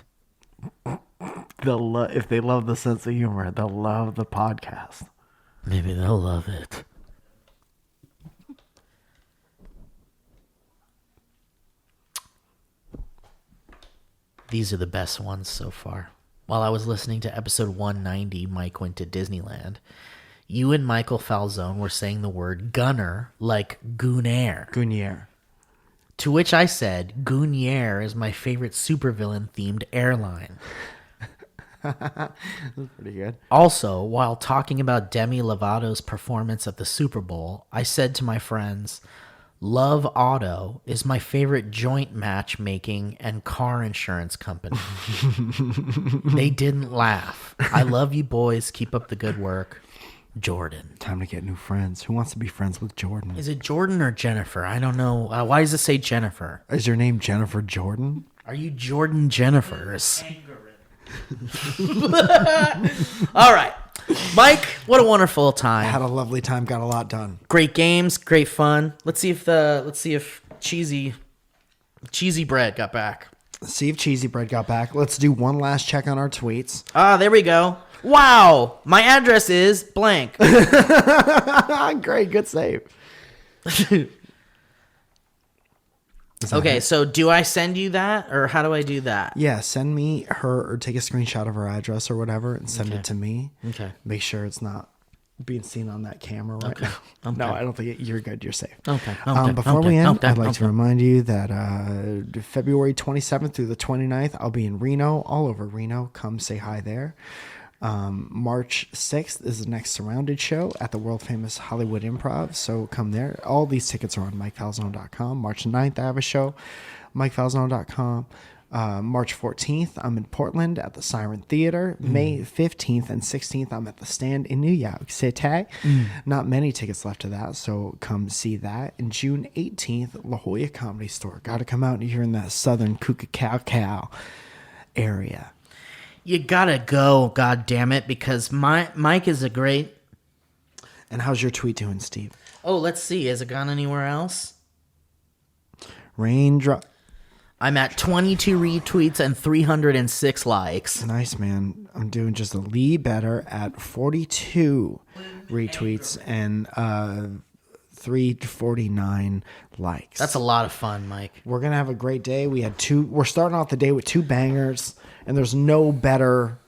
B: If they love the sense of humor, they'll love the podcast.
A: Maybe they'll love it. These are the best ones so far. While I was listening to episode 190, Mike went to Disneyland. You and Michael Falzone were saying the word gunner like Goonair.
B: Gunier.
A: To which I said, Goonair is my favorite supervillain themed airline.
B: Pretty good.
A: Also, while talking about Demi Lovato's performance at the Super Bowl, I said to my friends, Love Auto is my favorite joint matchmaking and car insurance company. They didn't laugh. I love you boys. Keep up the good work. Jordan.
B: Time to get new friends. Who wants to be friends with Jordan?
A: Is it Jordan or Jennifer? I don't know. Why does it say Jennifer?
B: Is your name Jennifer Jordan?
A: Are you Jordan Jennifers? All right. Mike, what a wonderful time.
B: Had a lovely time. Got a lot done.
A: Great games, great fun. Let's see if cheesy bread got back.
B: See if Cheesy Bread got back. Let's do one last check on our tweets.
A: There we go. Wow, my address is blank.
B: Great, good save.
A: Okay, so do I send you that, or how do I do that?
B: Yeah, send me her or take a screenshot of her address or whatever and send it to me.
A: Okay.
B: Make sure it's not being seen on that camera right now.
A: Okay.
B: No, I don't think you're good. You're safe.
A: Okay.
B: Before we end, I'd like to remind you that February 27th through the 29th, I'll be in Reno, all over Reno. Come say hi there. March 6th is the next Surrounded show at the world famous Hollywood Improv. So come there. All these tickets are on MikeFalzone.com. March 9th, I have a show, MikeFalzone.com. March 14th, I'm in Portland at the Siren Theater. May 15th and 16th, I'm at the Stand in New York City. Not many tickets left to that, so come see that. And June 18th, La Jolla Comedy Store. Got to come out here in that southern Cucacow area.
A: You gotta go, god damn it, because Mike is a great...
B: And how's your tweet doing, Steve?
A: Oh, let's see. Has it gone anywhere else?
B: Raindrop.
A: I'm at 22 retweets and 306 likes.
B: Nice, man. I'm doing just a little better at 42 retweets and 349 likes.
A: That's a lot of fun, Mike.
B: We're gonna have a great day. We're starting off the day with 2 bangers, and there's no better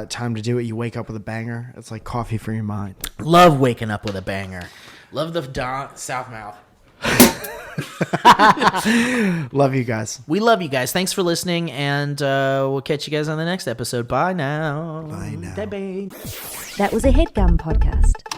B: time to do it. You wake up with a banger. It's like coffee for your mind.
A: Love waking up with a banger. Love the South Mouth.
B: Love you guys.
A: We love you guys. Thanks for listening, and we'll catch you guys on the next episode. Bye now.
B: Bye now.
A: Bye-bye.
G: That was a HeadGum podcast.